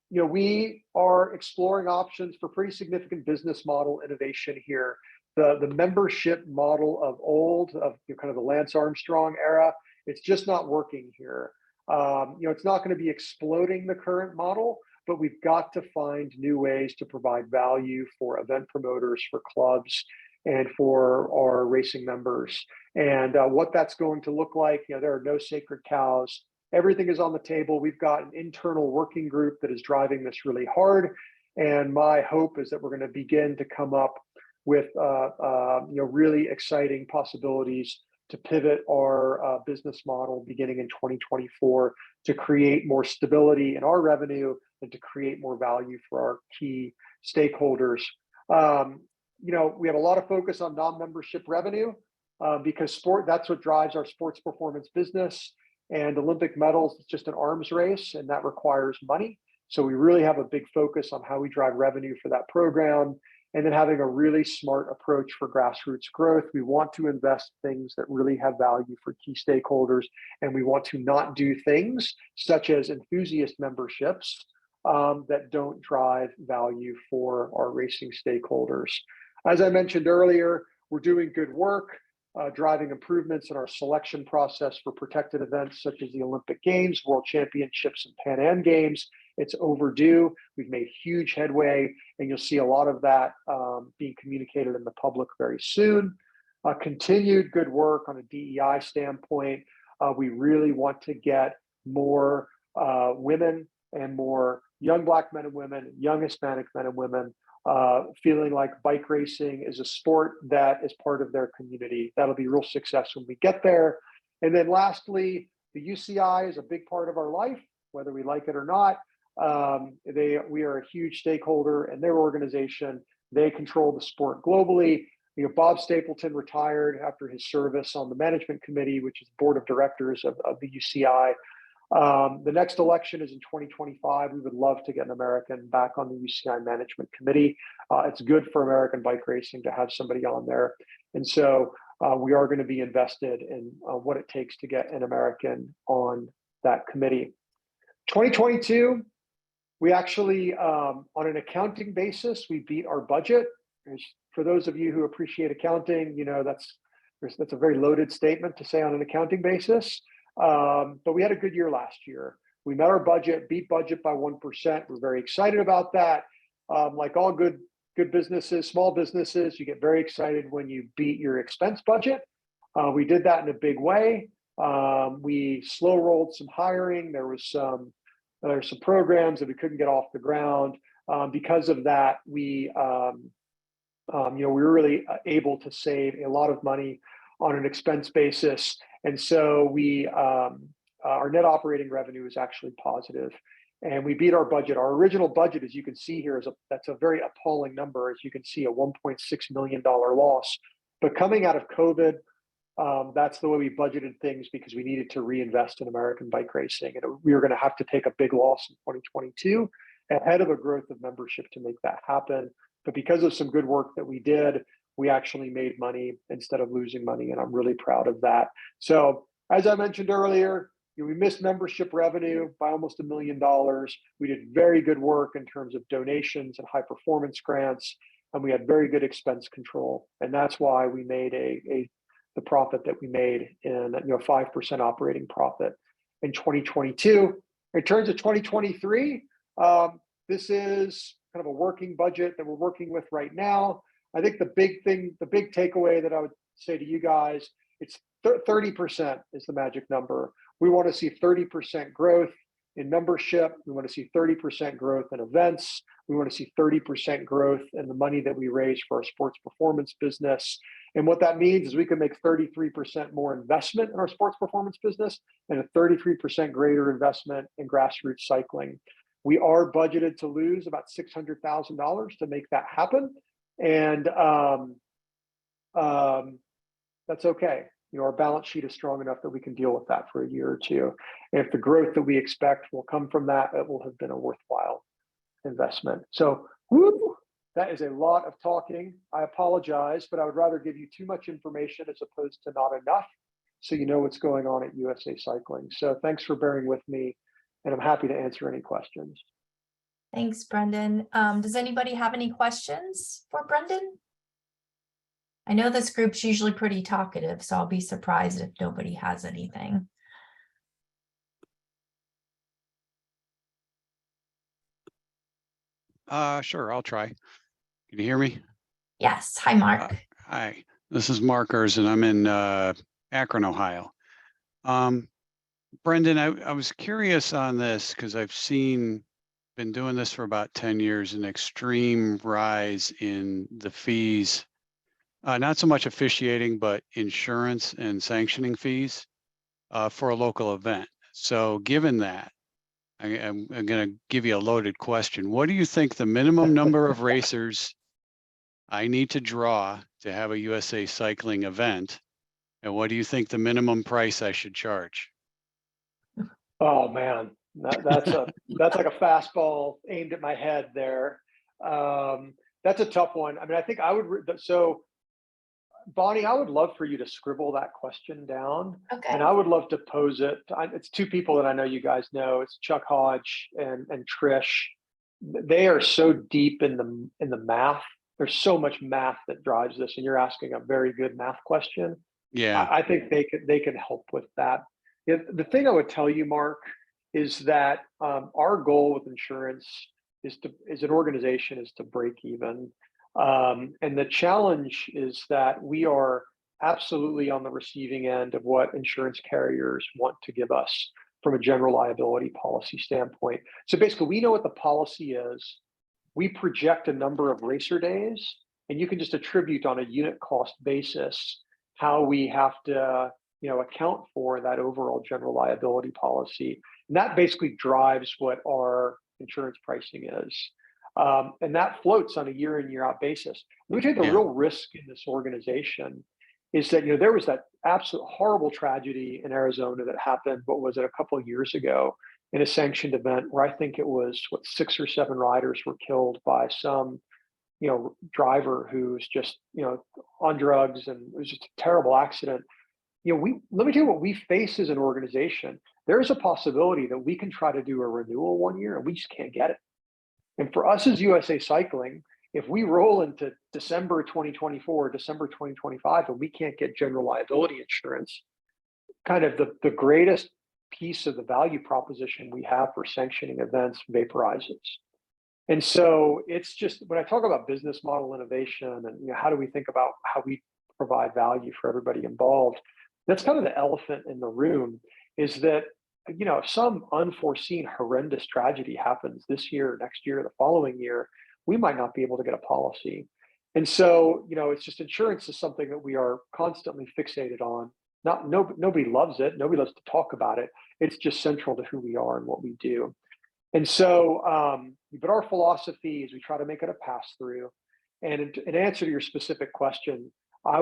We are exploring options for pretty significant business model innovation here. The membership model of old, of kind of the Lance Armstrong era, it's just not working here. It's not going to be exploding the current model, but we've got to find new ways to provide value for event promoters, for clubs, and for our racing members. And what that's going to look like, there are no sacred cows. Everything is on the table. We've got an internal working group that is driving this really hard. And my hope is that we're going to begin to come up with really exciting possibilities to pivot our business model beginning in 2024 to create more stability in our revenue and to create more value for our key stakeholders. We have a lot of focus on non-membership revenue because that's what drives our sports performance business. And Olympic medals is just an arms race, and that requires money. So we really have a big focus on how we drive revenue for that program, and then having a really smart approach for grassroots growth. We want to invest things that really have value for key stakeholders, and we want to not do things such as enthusiast memberships that don't drive value for our racing stakeholders. As I mentioned earlier, we're doing good work, driving improvements in our selection process for protected events such as the Olympic Games, World Championships, and Pan Am Games. It's overdue. We've made huge headway, and you'll see a lot of that being communicated in the public very soon. Continued good work on a DEI standpoint. We really want to get more women and more young Black men and women, young Hispanic men and women feeling like bike racing is a sport that is part of their community. That'll be real success when we get there. And then lastly, the UCI is a big part of our life, whether we like it or not. We are a huge stakeholder in their organization. They control the sport globally. Bob Stapleton retired after his service on the management committee, which is board of directors of the UCI. The next election is in 2025. We would love to get an American back on the UCI management committee. It's good for American bike racing to have somebody on there. And so we are going to be invested in what it takes to get an American on that committee. 2022, we actually, on an accounting basis, we beat our budget. For those of you who appreciate accounting, that's a very loaded statement to say on an accounting basis. But we had a good year last year. We met our budget, beat budget by 1%. We're very excited about that. Like all good businesses, small businesses, you get very excited when you beat your expense budget. We did that in a big way. We slow rolled some hiring. There was some There's some programs that we couldn't get off the ground. Because of that, we were really able to save a lot of money on an expense basis. And so our net operating revenue is actually positive, and we beat our budget. Our original budget, as you can see here, that's a very appalling number. As you can see, a $1.6 million loss. But coming out of COVID, that's the way we budgeted things, because we needed to reinvest in American bike racing, and we were going to have to take a big loss in 2022 ahead of a growth of membership to make that happen. But because of some good work that we did, we actually made money instead of losing money, and I'm really proud of that. So as I mentioned earlier, we missed membership revenue by almost $1 million. We did very good work in terms of donations and high performance grants, and we had very good expense control, and that's why we made the profit that we made in 5% operating profit in 2022. In terms of 2023, this is kind of a working budget that we're working with right now. I think the big takeaway that I would say to you guys, it's 30% is the magic number. We want to see 30% growth in membership. We want to see 30% growth in events. We want to see 30% growth in the money that we raise for our sports performance business. And what that means is we can make 33% more investment in our sports performance business and a 33% greater investment in grassroots cycling. We are budgeted to lose about $600,000 to make that happen. And that's okay. Our balance sheet is strong enough that we can deal with that for a year or two. And if the growth that we expect will come from that, it will have been a worthwhile investment. So, that is a lot of talking. I apologize, but I would rather give you too much information as opposed to not enough, so you know what's going on at USA Cycling. So thanks for bearing with me, and I'm happy to answer any questions. Thanks, Brendan. Does anybody have any questions for Brendan? I know this group's usually pretty talkative, so I'll be surprised if nobody has anything. Sure, I'll try. Can you hear me? Yes. Hi, Mark. Hi, this is Mark Erzen. I'm in Akron, Ohio. Brendan, I was curious on this because I've been doing this for about 10 years, an extreme rise in the fees, not so much officiating, but insurance and sanctioning fees for a local event. So given that, I'm going to give you a loaded question. What do you think the minimum number of racers I need to draw to have a USA Cycling event? And what do you think the minimum price I should charge? Oh man, that's like a fastball aimed at my head there. That's a tough one. I mean, I think I would, so Bonnie, I would love for you to scribble that question down. Okay. And I would love to pose it. It's two people that I know you guys know. It's Chuck Hodge and Trish. They are so deep in the math. There's so much math that drives this, and you're asking a very good math question. Yeah, I think they can help with that. The thing I would tell you, Mark, is that our goal with insurance as an organization is to break even. And the challenge is that we are absolutely on the receiving end of what insurance carriers want to give us from a general liability policy standpoint. So basically, we know what the policy is. We project a number of racer days, and you can just attribute on a unit cost basis how we have to account for that overall general liability policy. And that basically drives what our insurance pricing is. And that floats on a year in, year out basis. Let me tell you the real risk in this organization is that, there was that absolute horrible tragedy in Arizona that happened, what was it, a couple of years ago in a sanctioned event where I think it was 6 or 7 riders were killed by some, driver who's just, on drugs, and it was just a terrible accident. Let me tell you what we face as an organization. There is a possibility that we can try to do a renewal one year and we just can't get it. And for us as USA Cycling, if we roll into December 2024, December 2025, and we can't get general liability insurance, kind of the greatest piece of the value proposition we have for sanctioning events vaporizes. And so it's just, when I talk about business model innovation and how do we think about how we provide value for everybody involved, that's kind of the elephant in the room, is that if some unforeseen horrendous tragedy happens this year, next year, the following year, we might not be able to get a policy. And so, it's just insurance is something that we are constantly fixated on. Nobody loves it. Nobody loves to talk about it. It's just central to who we are and what we do. And so, but our philosophy is we try to make it a pass through. And in answer to your specific question, I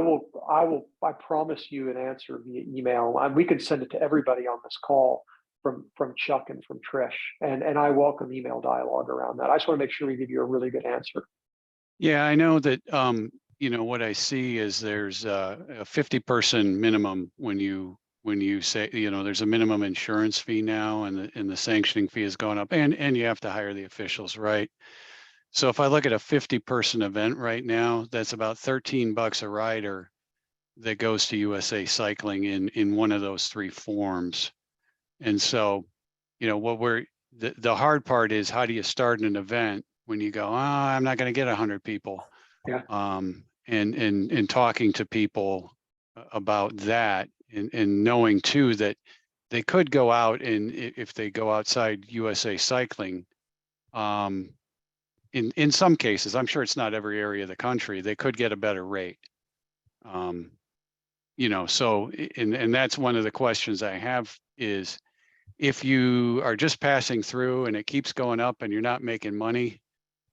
promise you an answer via email, and we can send it to everybody on this call from Chuck and from Trish. And I welcome email dialogue around that. I just want to make sure we give you a really good answer. Yeah, I know that, what I see is there's a 50-person minimum when you say, there's a minimum insurance fee now, and the sanctioning fee is going up, and you have to hire the officials, right? So if I look at a 50-person event right now, that's about $13 a rider that goes to USA Cycling in one of those three forms. And so, the hard part is, how do you start an event when you go, I'm not going to get 100 people? Yeah. And talking to people about that, and knowing too that they could go out, and if they go outside USA Cycling, in some cases, I'm sure it's not every area of the country, they could get a better rate. So, and that's one of the questions I have is, if you are just passing through and it keeps going up and you're not making money,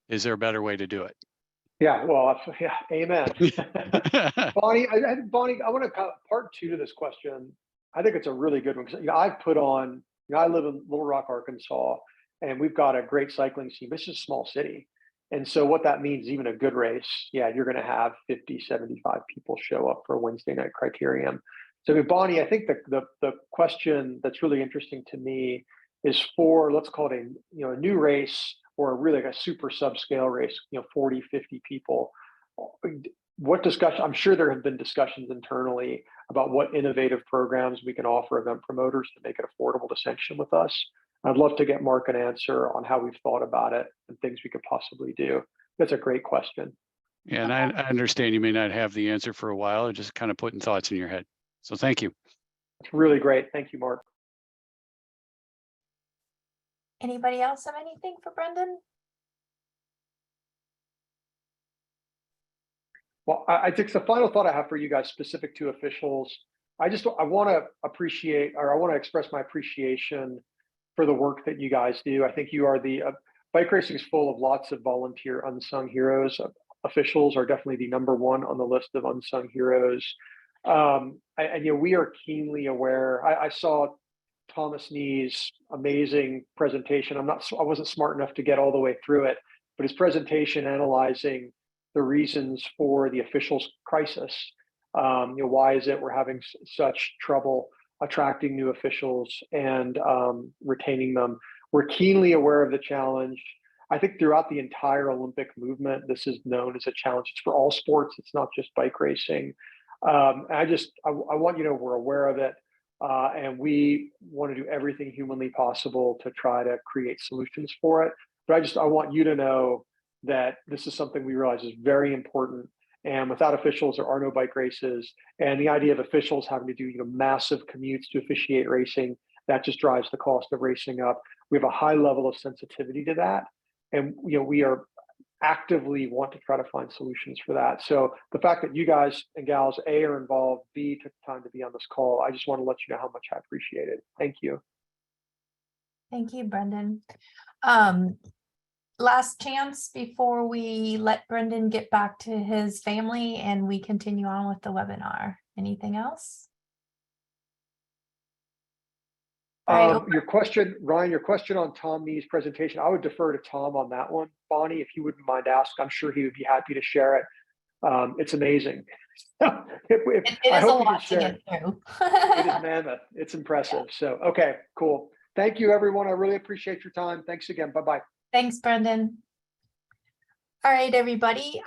is there a better way to do it? Yeah, well, yeah, amen. Bonnie, I want to part two to this question. I think it's a really good one because I've put on. I live in Little Rock, Arkansas, and we've got a great cycling scene. This is a small city, and so what that means, even a good race, yeah, you're going to have 50, 75 people show up for a Wednesday night criterium. So, Bonnie, I think the question that's really interesting to me is for, let's call it a new race, or really like a super subscale race, 40, 50 people. What discussion? I'm sure there have been discussions internally about what innovative programs we can offer event promoters to make it affordable to sanction with us. I'd love to get Mark an answer on how we've thought about it and things we could possibly do. That's a great question. Yeah, and I understand you may not have the answer for a while, just kind of putting thoughts in your head. So thank you. It's really great. Thank you, Mark. Anybody else have anything for Brendan? Well, I think the final thought I have for you guys specific to officials, I want to appreciate, or I want to express my appreciation for the work that you guys do. I think you are bike racing is full of lots of volunteer unsung heroes. Officials are definitely the number one on the list of unsung heroes. We are keenly aware. I saw Thomas Nee's amazing presentation. I wasn't smart enough to get all the way through it, but his presentation analyzing the reasons for the officials crisis. Why is it we're having such trouble attracting new officials and retaining them? We're keenly aware of the challenge. I think throughout the entire Olympic movement, this is known as a challenge. It's for all sports. It's not just bike racing. I want you to know we're aware of it. And we want to do everything humanly possible to try to create solutions for it. But I want you to know that this is something we realize is very important. And without officials, there are no bike races. And the idea of officials having to do massive commutes to officiate racing, that just drives the cost of racing up. We have a high level of sensitivity to that. And we are actively want to try to find solutions for that. So the fact that you guys and gals, A, are involved, B, took the time to be on this call, I just want to let you know how much I appreciate it. Thank you. Thank you, Brendan. Last chance before we let Brendan get back to his family and we continue on with the webinar. Anything else? Your question, Ryan, your question on Tom Nee's presentation, I would defer to Tom on that one. Bonnie, if you wouldn't mind asking, I'm sure he would be happy to share it. It's amazing. It is a lot to get through. It is mammoth. It's impressive. Yeah. So, okay, cool. Thank you, everyone. I really appreciate your time. Thanks again. Bye-bye. Thanks, Brendan. All right, everybody.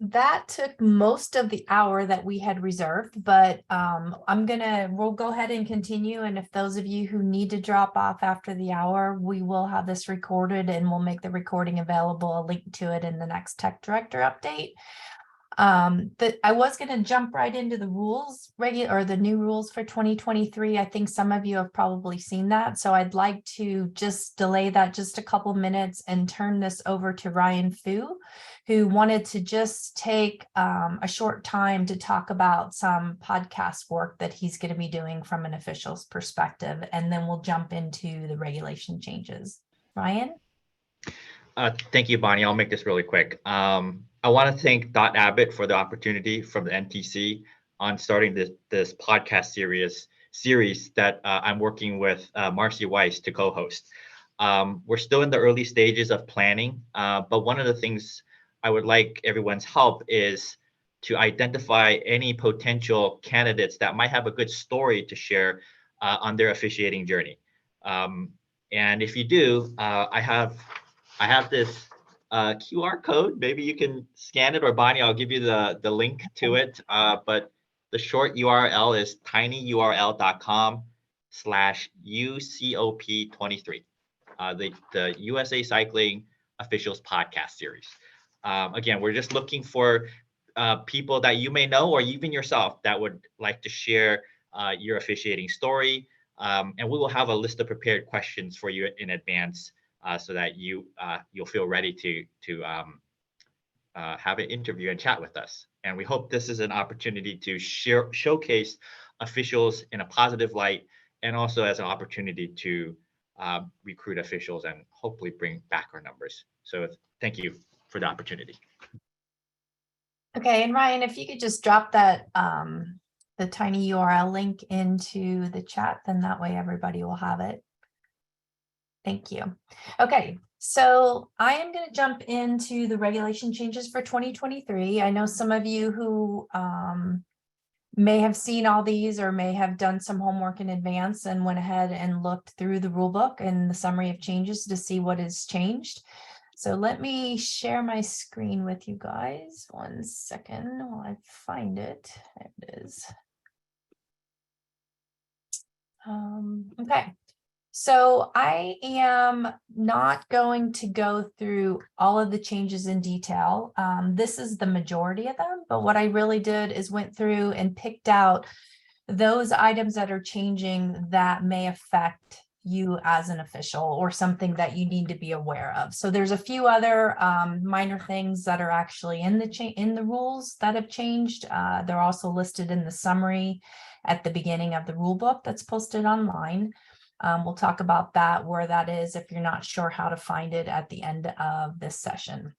That took most of the hour that we had reserved, but we'll go ahead and continue. And if those of you who need to drop off after the hour, we will have this recorded and we'll make the recording available, a link to it in the next Tech Director update. That I was going to jump right into the rules or the new rules for 2023. I think some of you have probably seen that. So I'd like to just delay that just a couple minutes and turn this over to Ryan Fu, who wanted to just take a short time to talk about some podcast work that he's going to be doing from an official's perspective. And then we'll jump into the regulation changes. Ryan? Thank you, Bonnie. I'll make this really quick. I want to thank Dot Abbott for the opportunity from the NTC on starting this podcast series that I'm working with Marcy Weiss to co-host. We're still in the early stages of planning, but one of the things I would like everyone's help is to identify any potential candidates that might have a good story to share on their officiating journey. And if you do, I have this QR code. Maybe you can scan it, or Bonnie, I'll give you the link to it. But the short URL is tinyurl.com/UCOP23, the USA Cycling Officials Podcast Series. Again, we're just looking for people that you may know, or even yourself, that would like to share your officiating story. And we will have a list of prepared questions for you in advance, so that you'll feel ready to have an interview and chat with us. And we hope this is an opportunity to showcase officials in a positive light, and also as an opportunity to recruit officials and hopefully bring back our numbers. So thank you for the opportunity. Okay, and Ryan, if you could just drop that the tiny URL link into the chat, then that way everybody will have it. Thank you. Okay, so I am going to jump into the regulation changes for 2023. I know some of you who may have seen all these or may have done some homework in advance and went ahead and looked through the rule book and the summary of changes to see what has changed. So let me share my screen with you guys. 1 second while I find it. There it is. Okay. So I am not going to go through all of the changes in detail. This is the majority of them, but what I really did is went through and picked out those items that are changing that may affect you as an official, or something that you need to be aware of. So there's a few other minor things that are actually in the rules that have changed. They're also listed in the summary at the beginning of the rule book that's posted online. We'll talk about that, where that is, if you're not sure how to find it at the end of this session.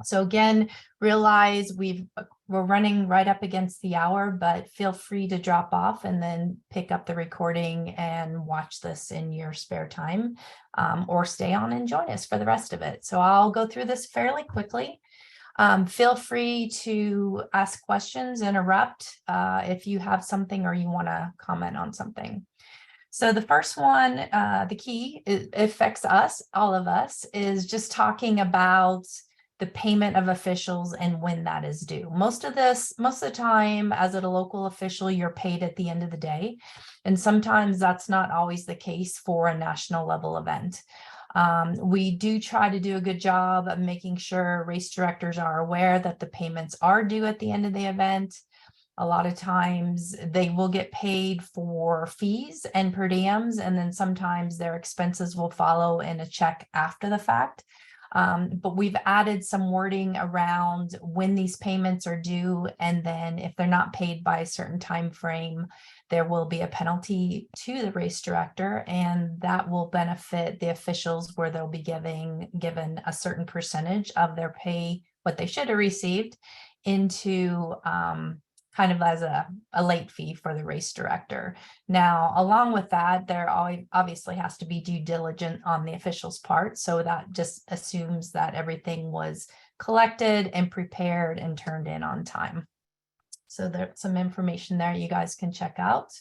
So again, realize we're running right up against the hour, but feel free to drop off and then pick up the recording and watch this in your spare time, or stay on and join us for the rest of it. So I'll go through this fairly quickly. Feel free to ask questions, interrupt if you have something or you want to comment on something. So the first one, the key, it affects us, all of us, is just talking about the payment of officials and when that is due. Most of the time, as a local official, you're paid at the end of the day. And sometimes that's not always the case for a national level event. We do try to do a good job of making sure race directors are aware that the payments are due at the end of the event. A lot of times they will get paid for fees and per diems, and then sometimes their expenses will follow in a check after the fact. But we've added some wording around when these payments are due, and then if they're not paid by a certain time frame, there will be a penalty to the race director, and that will benefit the officials, where they'll be given a certain percentage of their pay, what they should have received, into kind of as a late fee for the race director. Now, along with that, there obviously has to be due diligence on the official's part. So that just assumes that everything was collected and prepared and turned in on time. So there's some information there you guys can check out.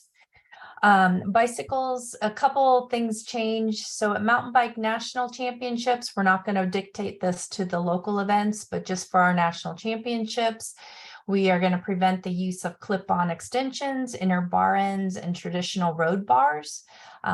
Bicycles, a couple things changed. So at mountain bike national championships, we're not going to dictate this to the local events, but just for our national championships, we are going to prevent the use of clip-on extensions, inner bar ends, and traditional road bars.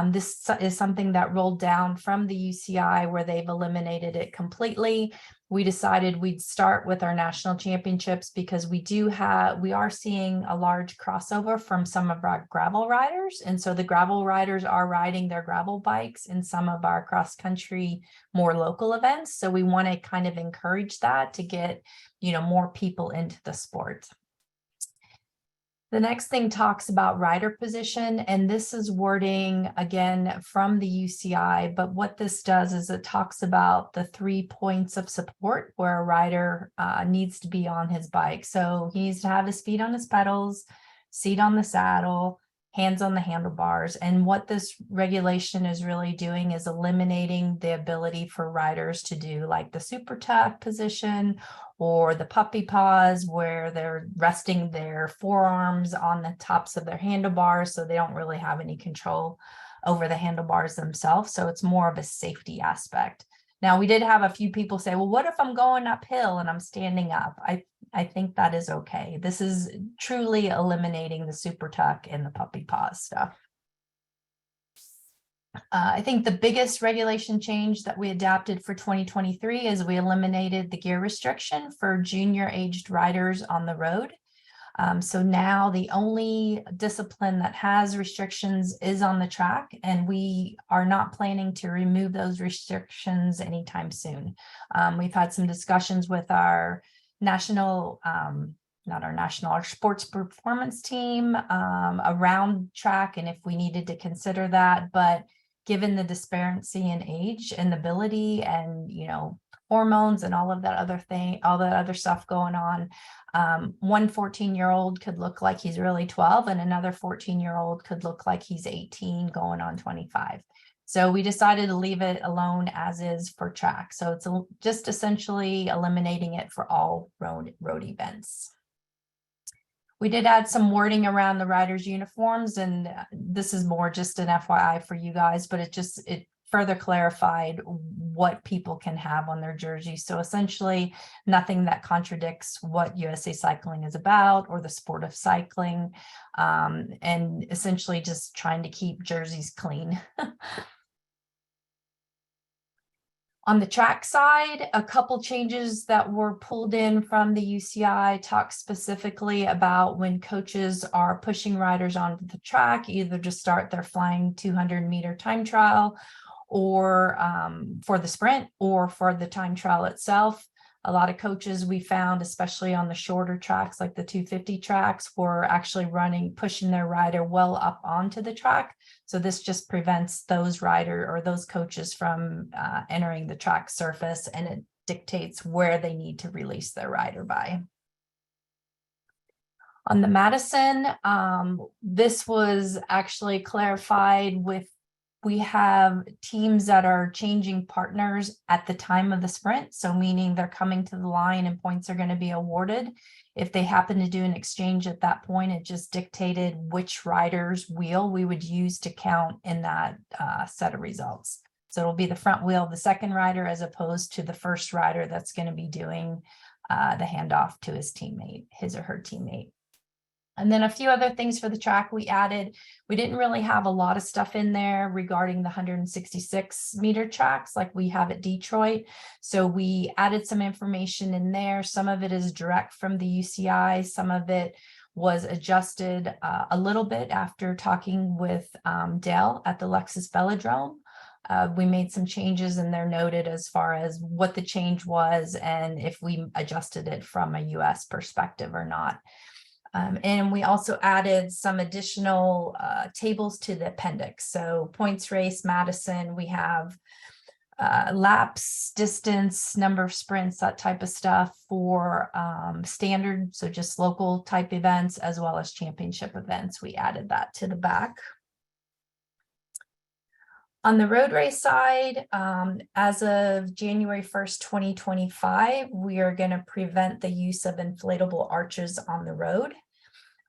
This is something that rolled down from the UCI where they've eliminated it completely. We decided we'd start with our national championships because we are seeing a large crossover from some of our gravel riders. And so the gravel riders are riding their gravel bikes in some of our cross country, more local events. So we want to kind of encourage that to get, more people into the sport. The next thing talks about rider position, and this is wording again from the UCI, but what this does is it talks about the 3 points of support where a rider needs to be on his bike. So he needs to have his feet on his pedals, seat on the saddle, hands on the handlebars. And what this regulation is really doing is eliminating the ability for riders to do like the super tuck position or the puppy paws where they're resting their forearms on the tops of their handlebars, so they don't really have any control over the handlebars themselves. So it's more of a safety aspect. Now, we did have a few people say, well, what if I'm going uphill and I'm standing up? I think that is okay. This is truly eliminating the super tuck and the puppy paws stuff. I think the biggest regulation change that we adapted for 2023 is we eliminated the gear restriction for junior aged riders on the road. So now the only discipline that has restrictions is on the track, and we are not planning to remove those restrictions anytime soon. We've had some discussions with our national, our sports performance team around track, and if we needed to consider that, but given the disparity in age and ability and, hormones and all that other stuff going on, one 14-year-old could look like he's really 12 and another 14-year-old could look like he's 18 going on 25. So we decided to leave it alone as is for track. So it's just essentially eliminating it for all road events. We did add some wording around the riders' uniforms, and this is more just an FYI for you guys, but it further clarified what people can have on their jersey. So essentially nothing that contradicts what USA Cycling is about or the sport of cycling, and essentially just trying to keep jerseys clean. On the track side, a couple changes that were pulled in from the UCI talk specifically about when coaches are pushing riders onto the track, either to start their flying 200-meter time trial or for the sprint or for the time trial itself. A lot of coaches we found, especially on the shorter tracks like the 250 tracks, were actually pushing their rider well up onto the track. So this just prevents those coaches from entering the track surface, and it dictates where they need to release their rider by. On the Madison, this was actually clarified with, we have teams that are changing partners at the time of the sprint. So meaning they're coming to the line and points are going to be awarded. If they happen to do an exchange at that point, it just dictated which rider's wheel we would use to count in that set of results. So it'll be the front wheel of the second rider as opposed to the first rider that's going to be doing the handoff to his or her teammate. And then a few other things for the track we added. We didn't really have a lot of stuff in there regarding the 166-meter tracks like we have at Detroit. So we added some information in there. Some of it is direct from the UCI. Some of it was adjusted a little bit after talking with Dale at the Lexus Velodrome. We made some changes and they're noted as far as what the change was and if we adjusted it from a US perspective or not. And we also added some additional tables to the appendix. So points race, Madison, we have laps, distance, number of sprints, that type of stuff for standard. So just local type events as well as championship events. We added that to the back. On the road race side, as of January 1st, 2025, we are going to prevent the use of inflatable arches on the road.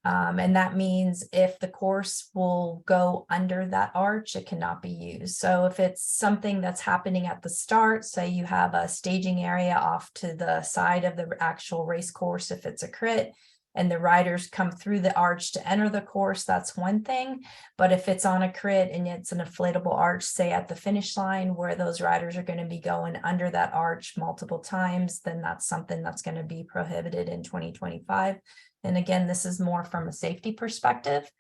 And that means if the course will go under that arch, it cannot be used. So if it's something that's happening at the start, say you have a staging area off to the side of the actual race course, if it's a crit, and the riders come through the arch to enter the course, that's one thing. But if it's on a crit and it's an inflatable arch, say at the finish line where those riders are going to be going under that arch multiple times, then that's something that's going to be prohibited in 2025. And again, this is more from a safety perspective.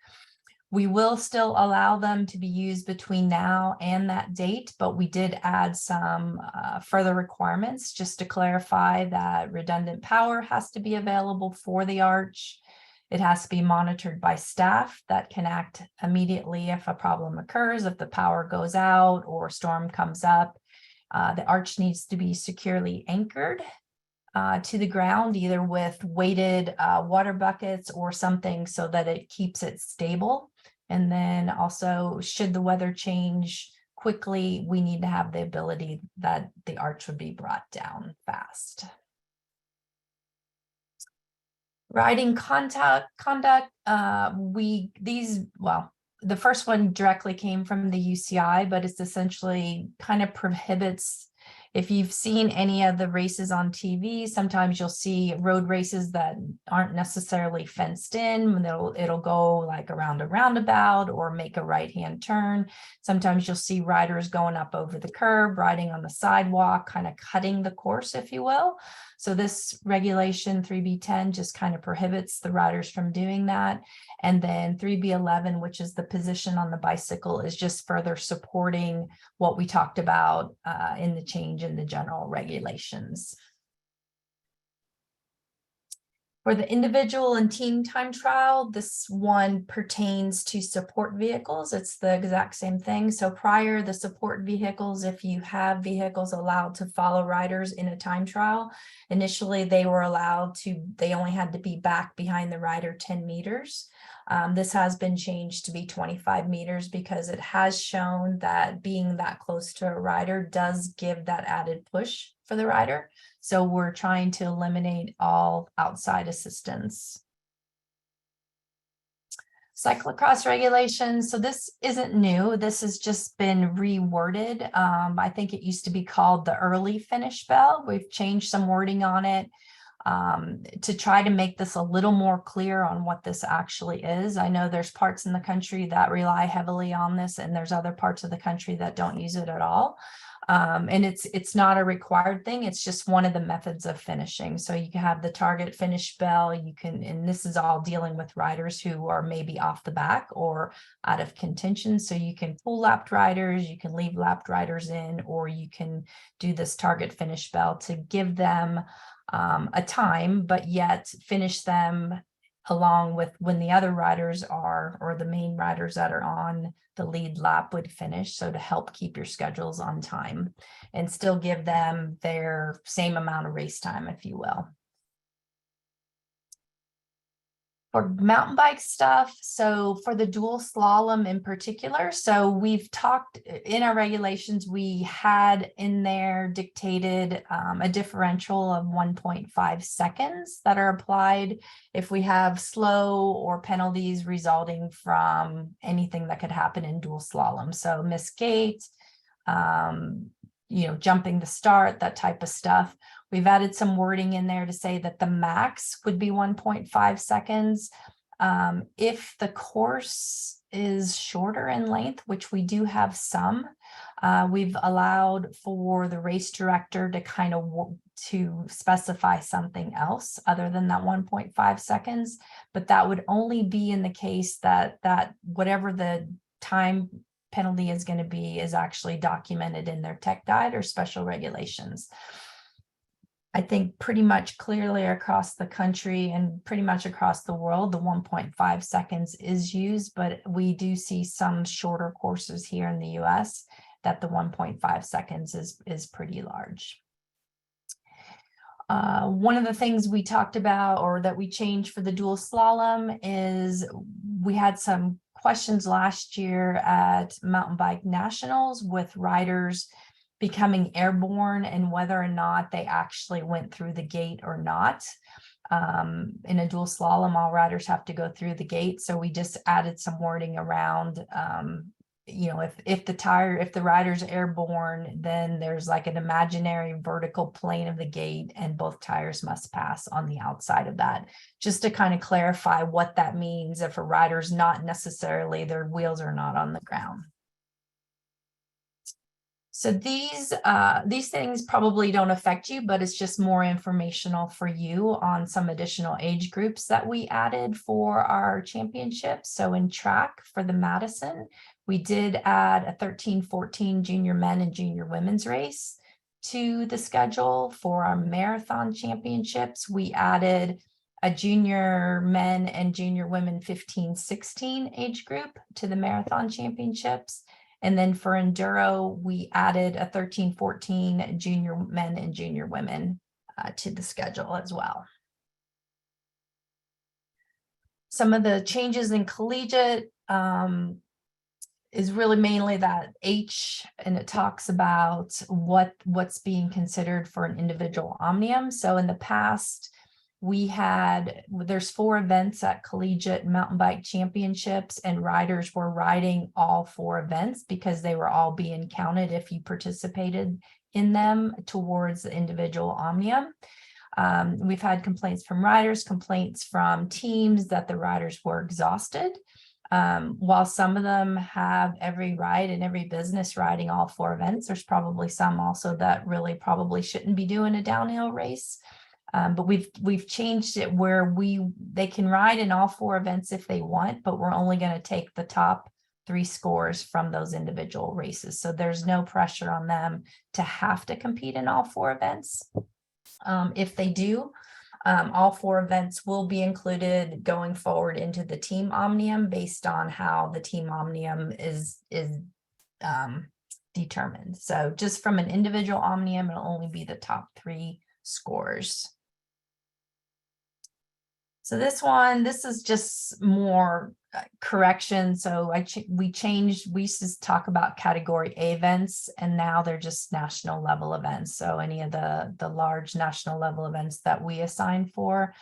We will still allow them to be used between now and that date, but we did add some further requirements just to clarify that redundant power has to be available for the arch. It has to be monitored by staff that can act immediately if a problem occurs, if the power goes out or a storm comes up. The arch needs to be securely anchored to the ground, either with weighted water buckets or something so that it keeps it stable. And then also, should the weather change quickly, we need to have the ability that the arch would be brought down fast. Riding conduct, the first one directly came from the UCI, but it's essentially kind of prohibits. If you've seen any of the races on TV, sometimes you'll see road races that aren't necessarily fenced in. It'll go like around a roundabout or make a right-hand turn. Sometimes you'll see riders going up over the curb, riding on the sidewalk, kind of cutting the course, if you will. So this regulation 3B10 just kind of prohibits the riders from doing that. And then 3B11, which is the position on the bicycle, is just further supporting what we talked about in the change in the general regulations. For the individual and team time trial, this one pertains to support vehicles. It's the exact same thing. So prior, the support vehicles, if you have vehicles allowed to follow riders in a time trial, initially they only had to be back behind the rider 10 meters. This has been changed to be 25 meters because it has shown that being that close to a rider does give that added push for the rider. So we're trying to eliminate all outside assistance. Cyclocross regulations. So this isn't new. This has just been reworded. I think it used to be called the early finish bell. We've changed some wording on it to try to make this a little more clear on what this actually is. I know there's parts in the country that rely heavily on this, and there's other parts of the country that don't use it at all. And it's not a required thing. It's just one of the methods of finishing. So you can have the target finish bell. You can, and this is all dealing with riders who are maybe off the back or out of contention. So you can pull lapped riders, you can leave lapped riders in, or you can do this target finish bell to give them a time, but yet finish them along with when the other riders are, or the main riders that are on the lead lap would finish. So to help keep your schedules on time and still give them their same amount of race time, if you will. For mountain bike stuff, so for the dual slalom in particular, so we've talked in our regulations, we had in there dictated a differential of 1.5 seconds that are applied if we have slow or penalties resulting from anything that could happen in dual slalom. So missed gate, jumping the start, that type of stuff. We've added some wording in there to say that the max would be 1.5 seconds. If the course is shorter in length, which we do have some, we've allowed for the race director to kind of to specify something else other than that 1.5 seconds. But that would only be in the case that whatever the time penalty is going to be is actually documented in their tech guide or special regulations. I think pretty much clearly across the country and pretty much across the world, the 1.5 seconds is used, but we do see some shorter courses here in the US that the 1.5 seconds is pretty large. One of the things we talked about or that we changed for the dual slalom is we had some questions last year at Mountain Bike Nationals with riders becoming airborne and whether or not they actually went through the gate or not. In a dual slalom, all riders have to go through the gate. So we just added some wording around if the rider's airborne, then there's like an imaginary vertical plane of the gate and both tires must pass on the outside of that, just to kind of clarify what that means if a rider's not necessarily, their wheels are not on the ground. So these things probably don't affect you, but it's just more informational for you on some additional age groups that we added for our championships. So in track for the Madison, we did add a 13-14 junior men and junior women's race to the schedule. For our marathon championships, we added a junior men and junior women 15-16 age group to the marathon championships. And then for enduro, we added a 13-14 junior men and junior women to the schedule as well. Some of the changes in collegiate is really mainly that H, and it talks about what's being considered for an individual omnium. So in the past, there's 4 events at collegiate mountain bike championships, and riders were riding all 4 events because they were all being counted if you participated in them towards the individual omnium. We've had complaints from riders, complaints from teams that the riders were exhausted. While some of them have every ride and every business riding all 4 events, there's probably some also that really probably shouldn't be doing a downhill race. But we've changed it where they can ride in all 4 events if they want, but we're only going to take the top 3 scores from those individual races. So there's no pressure on them to have to compete in all 4 events. If they do, all 4 events will be included going forward into the team omnium based on how the team omnium is determined. So just from an individual omnium, it'll only be the top 3 scores. So this is just more correction. So we used to talk about category A events, and now they're just national level events. So any of the large national level events that we assign for.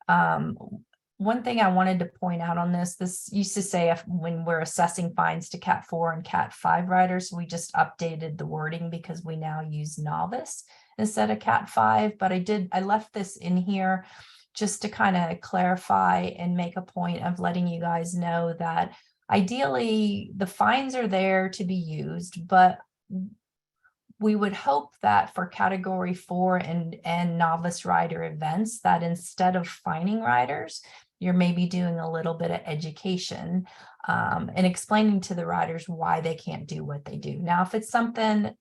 One thing I wanted to point out on this used to say when we're assessing fines to Cat 4 and Cat 5 riders, we just updated the wording because we now use novice instead of Cat 5, but I left this in here just to kind of clarify and make a point of letting you guys know that ideally the fines are there to be used, but we would hope that for category 4 and novice rider events, that instead of fining riders, you're maybe doing a little bit of education and explaining to the riders why they can't do what they do. Now, if it's something,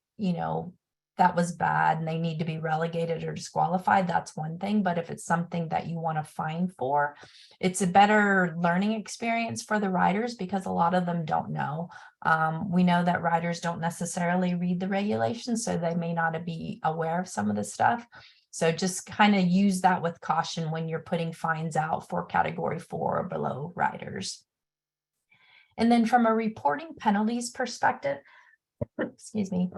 that was bad and they need to be relegated or disqualified, that's one thing. But if it's something that you want to fine for, it's a better learning experience for the riders because a lot of them don't know. We know that riders don't necessarily read the regulations, so they may not be aware of some of the stuff. So just kind of use that with caution when you're putting fines out for category 4 or below riders. And then from a reporting penalties perspective, excuse me,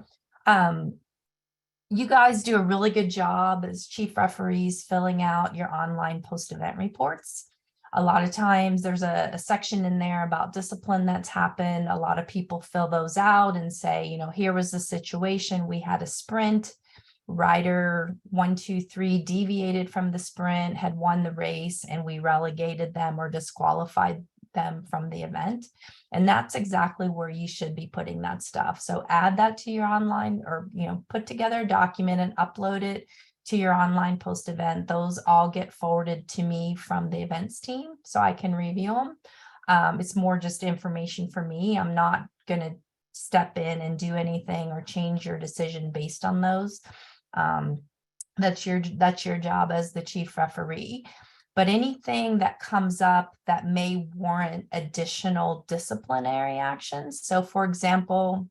you guys do a really good job as chief referees filling out your online post-event reports. A lot of times there's a section in there about discipline that's happened. A lot of people fill those out and say, here was the situation. We had a sprint. Rider 1, 2, 3 deviated from the sprint, had won the race, and we relegated them or disqualified them from the event. And that's exactly where you should be putting that stuff. So add that to your online, or put together a document and upload it to your online post event. Those all get forwarded to me from the events team so I can review them. It's more just information for me. I'm not going to step in and do anything or change your decision based on those. That's your job as the chief referee. But anything that comes up that may warrant additional disciplinary actions. So for example,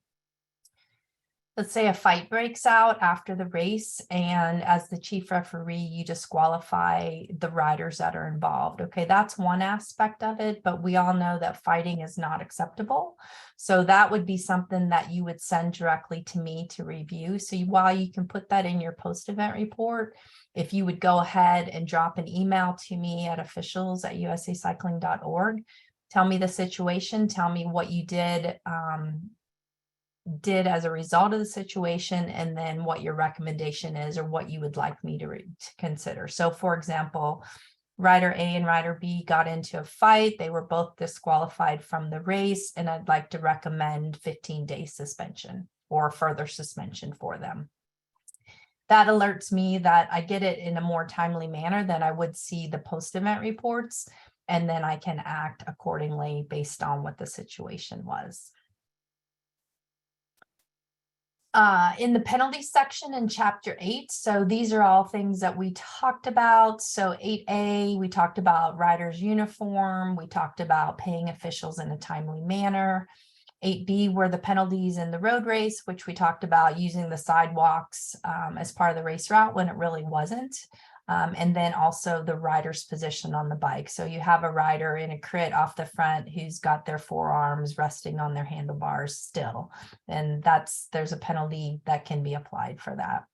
let's say a fight breaks out after the race, and as the chief referee, you disqualify the riders that are involved. Okay, that's one aspect of it, but we all know that fighting is not acceptable. So that would be something that you would send directly to me to review. So while you can put that in your post-event report, if you would go ahead and drop an email to me at officials@usacycling.org, Tell me the situation, tell me what you did as a result of the situation, and then what your recommendation is or what you would like me to consider. So for example, rider A and rider B got into a fight. They were both disqualified from the race, and I'd like to recommend 15-day suspension or further suspension for them. That alerts me that I get it in a more timely manner than I would see the post-event reports, and then I can act accordingly based on what the situation was. In the penalty section in chapter 8, so these are all things that we talked about. So 8A, we talked about riders' uniform, we talked about paying officials in a timely manner. 8B were the penalties in the road race, which we talked about using the sidewalks as part of the race route when it really wasn't. And then also the rider's position on the bike. So you have a rider in a crit off the front who's got their forearms resting on their handlebars still. And there's a penalty that can be applied for that.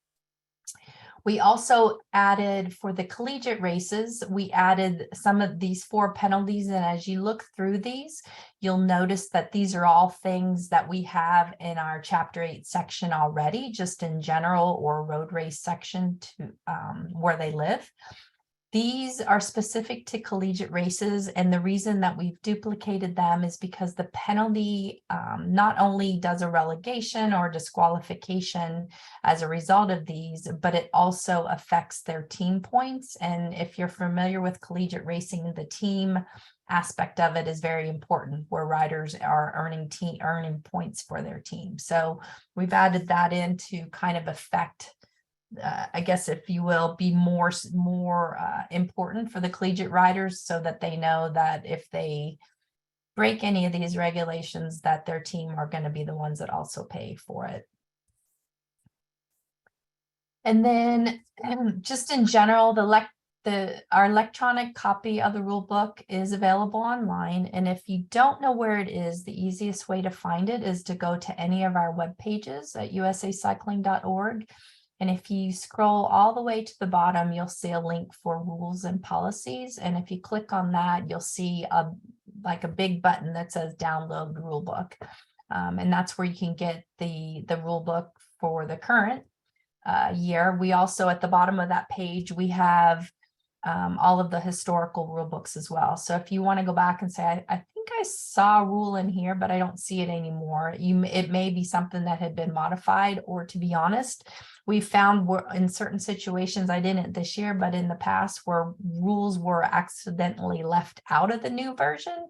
We also added for the collegiate races, we added some of these 4 penalties. And as you look through these, you'll notice that these are all things that we have in our chapter 8 section already, just in general or road race section to where they live. These are specific to collegiate races, and the reason that we've duplicated them is because the penalty not only does a relegation or disqualification as a result of these, but it also affects their team points. And if you're familiar with collegiate racing, the team aspect of it is very important, where riders are earning points for their team. So we've added that in to kind of affect I guess, if you will, be more important for the collegiate riders, so that they know that if they break any of these regulations, that their team are going to be the ones that also pay for it. And then just in general, our electronic copy of the rule book is available online. And if you don't know where it is, the easiest way to find it is to go to any of our web pages at usacycling.org. And if you scroll all the way to the bottom, you'll see a link for rules and policies. And if you click on that, you'll see a big button that says download the rule book. And that's where you can get the rule book for the current year. We also, at the bottom of that page, we have all of the historical rule books as well. So if you want to go back and say, I think I saw a rule in here, but I don't see it anymore, it may be something that had been modified, or to be honest, we found in certain situations, I didn't this year, but in the past, where rules were accidentally left out of the new version.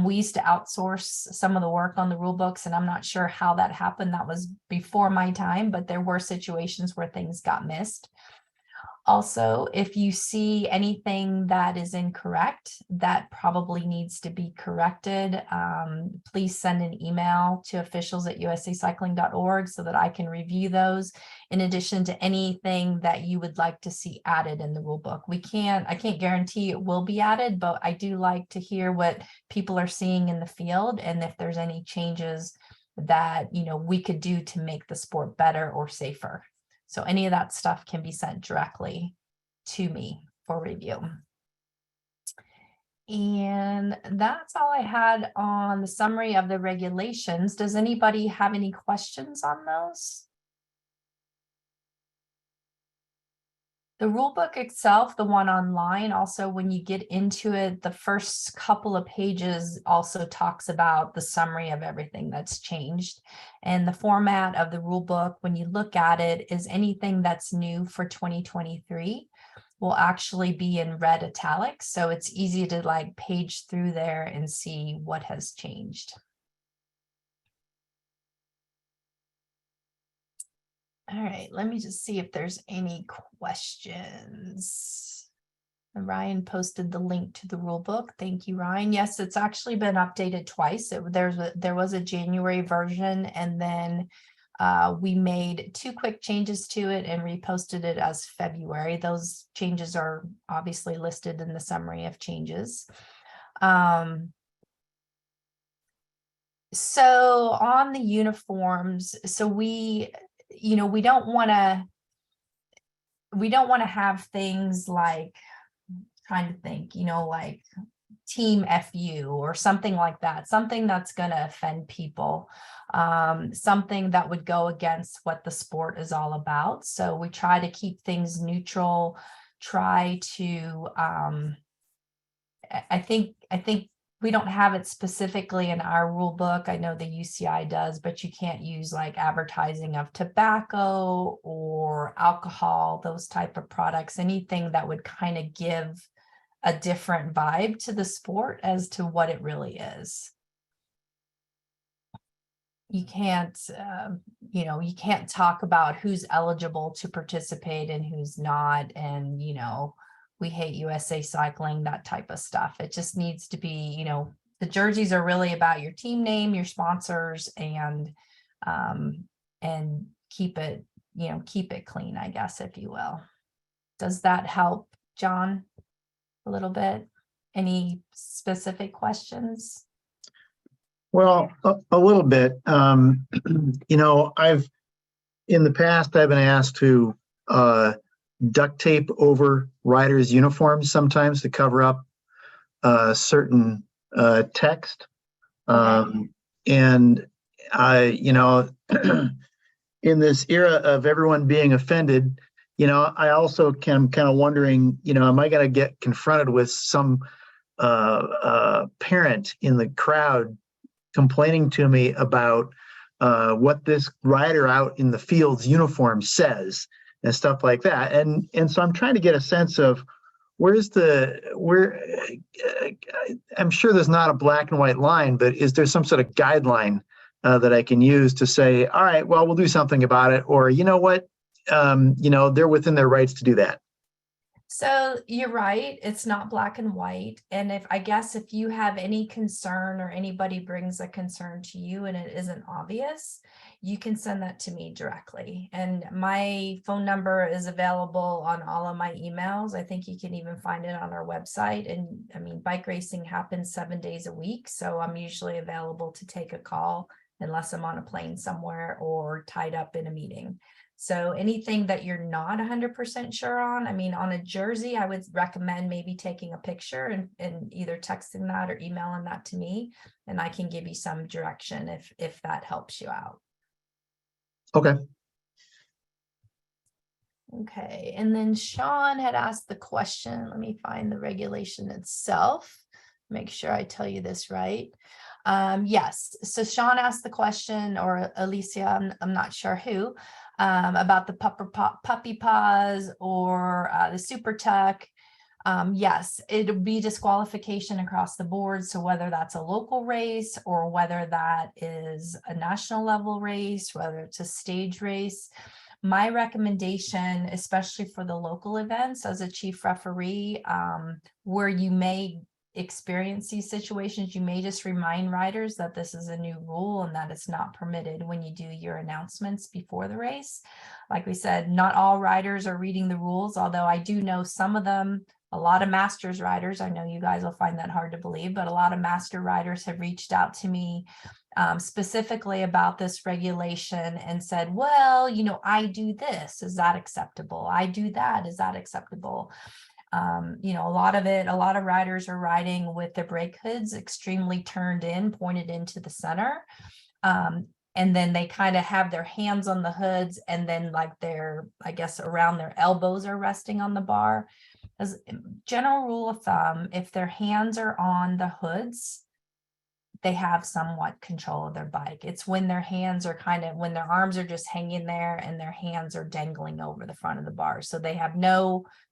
We used to outsource some of the work on the rule books, and I'm not sure how that happened. That was before my time, but there were situations where things got missed. Also, if you see anything that is incorrect, that probably needs to be corrected, please send an email to officials@usacycling.org so that I can review those, in addition to anything that you would like to see added in the rule book. I can't guarantee it will be added, but I do like to hear what people are seeing in the field, and if there's any changes that we could do to make the sport better or safer. So any of that stuff can be sent directly to me for review. And that's all I had on the summary of the regulations. Does anybody have any questions on those? The rule book itself, the one online, also when you get into it, the first couple of pages also talks about the summary of everything that's changed. And the format of the rule book, when you look at it, is anything that's new for 2023 will actually be in red italics. So it's easy to page through there and see what has changed. All right, let me just see if there's any questions. And Ryan posted the link to the rule book. Thank you, Ryan. Yes, it's actually been updated twice. There was a January version, and then we made 2 quick changes to it and reposted it as February. Those changes are obviously listed in the summary of changes. So on the uniforms, so we don't want to have things like, trying to think, like team FU or something like that, something that's going to offend people, something that would go against what the sport is all about. So we try to keep things neutral, try to, I think we don't have it specifically in our rule book. I know the UCI does, but you can't use like advertising of tobacco or alcohol, those type of products, anything that would kind of give a different vibe to the sport as to what it really is. You can't, you can't talk about who's eligible to participate and who's not. And, we hate USA Cycling, that type of stuff. It just needs to be, the jerseys are really about your team name, your sponsors, and keep it, keep it clean, I guess, if you will. Does that help, John, a little bit? Any specific questions? Well, a little bit. I've in the past I've been asked to duct tape over riders' uniforms sometimes to cover up certain text. And I, in this era of everyone being offended, I also am kind of wondering, am I going to get confronted with some parent in the crowd complaining to me about what this rider out in the field's uniform says and stuff like that. And so I'm trying to get a sense of I'm sure there's not a black and white line, but is there some sort of guideline that I can use to say, all right, well, we'll do something about it, or you know what, they're within their rights to do that. So you're right, it's not black and white. And if you have any concern or anybody brings a concern to you and it isn't obvious, you can send that to me directly. And my phone number is available on all of my emails. I think you can even find it on our website. And I mean, bike racing happens 7 days a week. So I'm usually available to take a call unless I'm on a plane somewhere or tied up in a meeting. So anything that you're not 100% sure on, I mean, on a jersey, I would recommend maybe taking a picture and either texting that or emailing that to me, and I can give you some direction if that helps you out. Okay. Okay, and then Sean had asked the question. Let me find the regulation itself. Make sure I tell you this right. Yes, so Sean asked the question, or Alicia, I'm not sure who, about the puppy paws or the super tuck. Yes, it'll be disqualification across the board. So whether that's a local race or whether that is a national level race, whether it's a stage race, my recommendation, especially for the local events as a chief referee, where you may experience these situations, you may just remind riders that this is a new rule and that it's not permitted when you do your announcements before the race. Like we said, not all riders are reading the rules, although I do know some of them, a lot of masters riders, I know you guys will find that hard to believe, but a lot of master riders have reached out to me specifically about this regulation and said, well, I do this, is that acceptable? I do that, is that acceptable? A lot of riders are riding with their brake hoods extremely turned in, pointed into the center. And then they kind of have their hands on the hoods and then like I guess around their elbows are resting on the bar. As general rule of thumb, if their hands are on the hoods, they have somewhat control of their bike. It's when their hands are when their arms are just hanging there and their hands are dangling over the front of the bar. So they have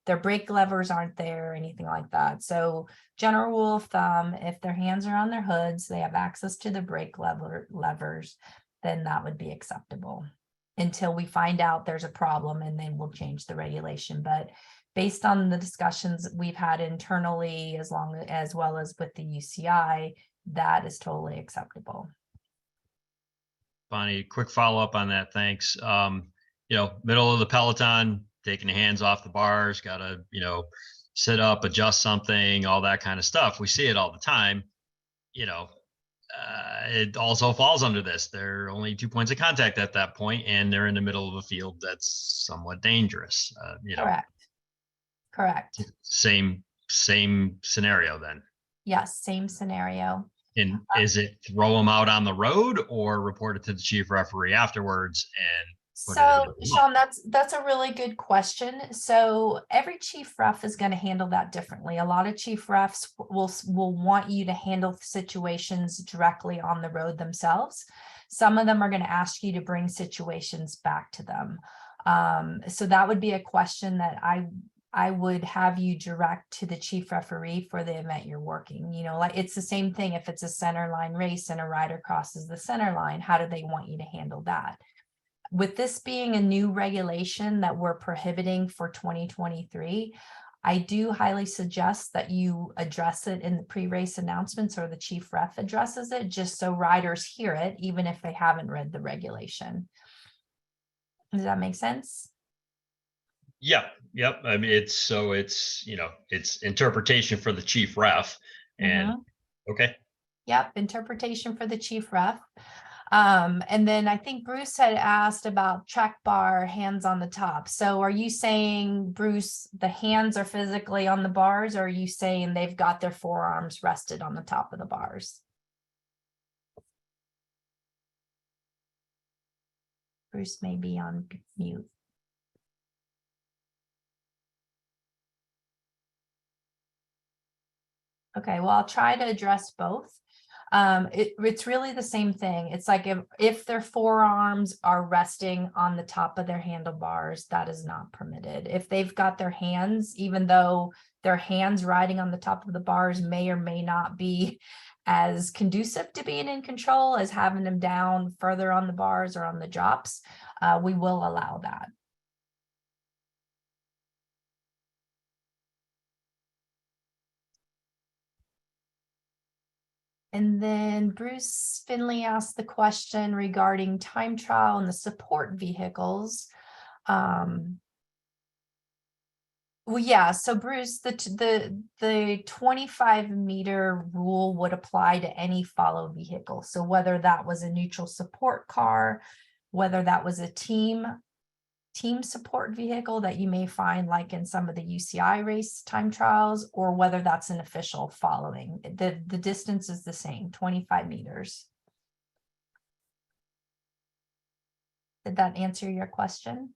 their brake levers aren't there or anything like that. So general rule of thumb, if their hands are on their hoods, they have access to the brake levers, then that would be acceptable until we find out there's a problem, and then we'll change the regulation. But based on the discussions we've had internally, as well as with the UCI, that is totally acceptable. Bonnie, quick follow-up on that. Thanks. Middle of the peloton, taking your hands off the bars, gotta, sit up, adjust something, all that kind of stuff. We see it all the time. It also falls under this. There are only 2 points of contact at that point, and they're in the middle of a field that's somewhat dangerous. Correct. Same scenario then. Yes, same scenario. And is it throw them out on the road or report it to the chief referee afterwards and put it in So, the Sean, that's a really good question. So every chief ref is going to handle that differently. A lot of chief refs will want you to handle situations directly on the road themselves. Some of them are going to ask you to bring situations back to them. So that would be a question that I would have you direct to the chief referee for the event you're working. You know, like it's the same thing if it's a center line race and a rider crosses the center line, how do they want you to handle that? With this being a new regulation that we're prohibiting for 2023, I do highly suggest that you address it in the pre-race announcements or the chief ref addresses it, just so riders hear it, even if they haven't read the regulation. Does that make sense? Yep. I mean, it's interpretation for the chief ref and okay. Yep, interpretation for the chief ref. And then I think Bruce had asked about track bar hands on the top. So are you saying, Bruce, the hands are physically on the bars, or are you saying they've got their forearms rested on the top of the bars? Bruce may be on mute. Okay, well, I'll try to address both. It's really the same thing. It's like if their forearms are resting on the top of their handlebars, that is not permitted. If they've got their hands, even though their hands riding on the top of the bars may or may not be as conducive to being in control as having them down further on the bars or on the drops, we will allow that. And then Bruce Finley asked the question regarding time trial and the support vehicles. Well, yeah, so Bruce, the 25-meter rule would apply to any follow vehicle. So whether that was a neutral support car, whether that was a team support vehicle that you may find like in some of the UCI race time trials, or whether that's an official following. The distance is the same, 25 meters. Did that answer your question?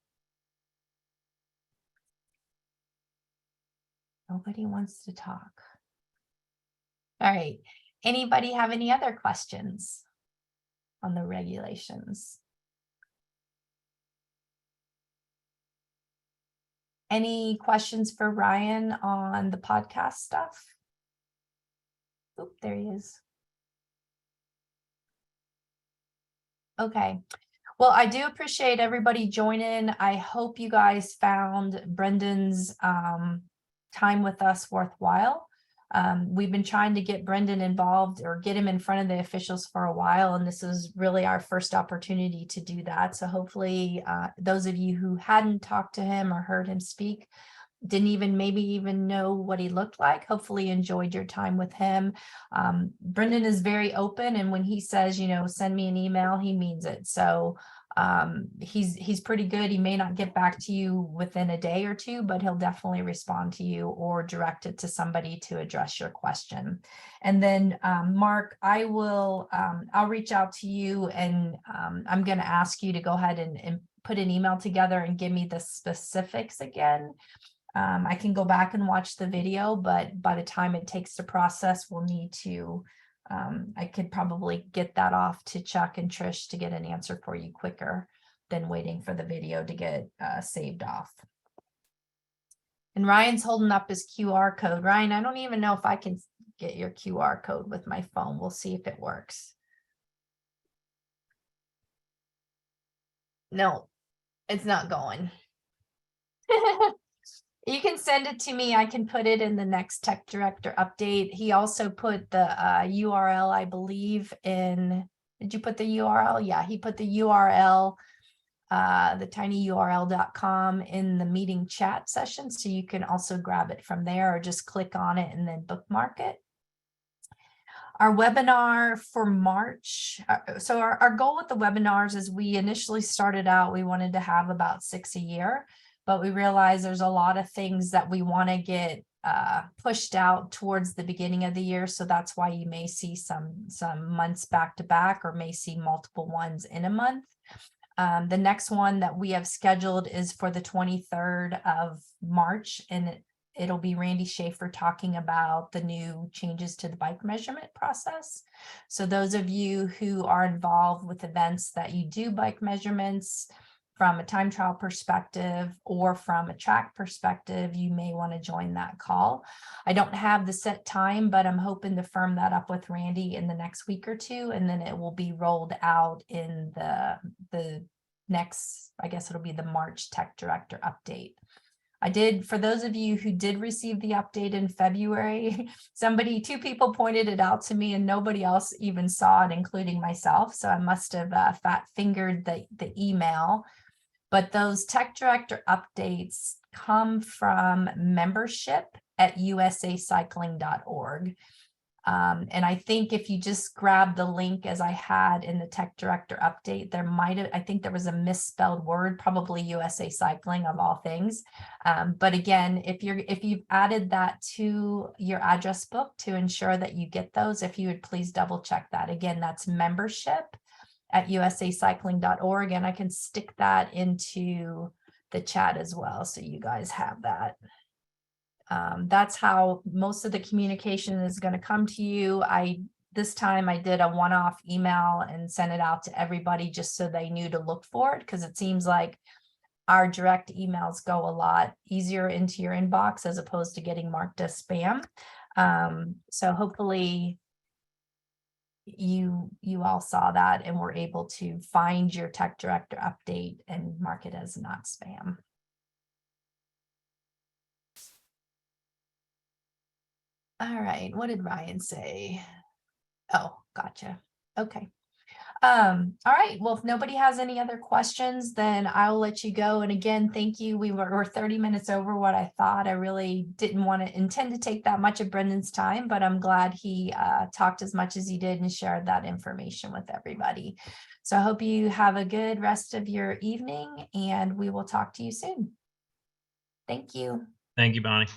Nobody wants to talk. All right. Anybody have any other questions on the regulations? Any questions for Ryan on the podcast stuff? Oop, there he is. Okay. Well, I do appreciate everybody joining. I hope you guys found Brendan's time with us worthwhile. We've been trying to get Brendan involved or get him in front of the officials for a while, and this is really our first opportunity to do that. So hopefully those of you who hadn't talked to him or heard him speak, didn't maybe even know what he looked like, hopefully enjoyed your time with him. Brendan is very open, and when he says, send me an email, he means it. So he's pretty good. He may not get back to you within a day or two, but he'll definitely respond to you or direct it to somebody to address your question. And then Mark, I'll reach out to you, and I'm going to ask you to go ahead and put an email together and give me the specifics again. I can go back and watch the video, but by the time it takes to process, we'll need to, I could probably get that off to Chuck and Trish to get an answer for you quicker than waiting for the video to get saved off. And Ryan's holding up his QR code. Ryan, I don't even know if I can get your QR code with my phone. We'll see if it works. No, it's not going. You can send it to me. I can put it in the next Tech Director update. He also put the URL, I believe, in. Did you put the URL? Yeah, he put the URL, the tinyurl.com in the meeting chat session. So you can also grab it from there or just click on it and then bookmark it. Our webinar for March. So our goal with the webinars is we initially started out, we wanted to have about 6 a year. But we realize there's a lot of things that we want to get pushed out towards the beginning of the year. So that's why you may see some months back to back, or may see multiple ones in a month. The next one that we have scheduled is for the 23rd of March, and it'll be Randy Schaefer talking about the new changes to the bike measurement process. So those of you who are involved with events that you do bike measurements from a time trial perspective or from a track perspective, you may want to join that call. I don't have the set time, but I'm hoping to firm that up with Randy in the next week or two, and then it will be rolled out in the next, I guess it'll be the March Tech Director update. I did, for those of you who did receive the update in February, two people pointed it out to me and nobody else even saw it, including myself. So I must have fat fingered the email. But those Tech Director updates come from membership at usacycling.org. And I think if you just grab the link as I had in the Tech Director update, I think there was a misspelled word, probably USA Cycling of all things. But again, if you've added that to your address book to ensure that you get those, if you would please double check that. Again, that's membership at usacycling.org, and I can stick that into the chat as well, so you guys have that. That's how most of the communication is going to come to you. This time I did a one-off email and sent it out to everybody just so they knew to look for it, because it seems like our direct emails go a lot easier into your inbox as opposed to getting marked as spam. So hopefully you all saw that and were able to find your Tech Director update and mark it as not spam. All right, what did Ryan say? Oh, gotcha. Okay. All right, well, if nobody has any other questions, then I'll let you go. And again, thank you. We're 30 minutes over what I thought. I really didn't intend to take that much of Brendan's time, but I'm glad he talked as much as he did and shared that information with everybody. So I hope you have a good rest of your evening, and we will talk to you soon. Thank you. Thank you, Bonnie.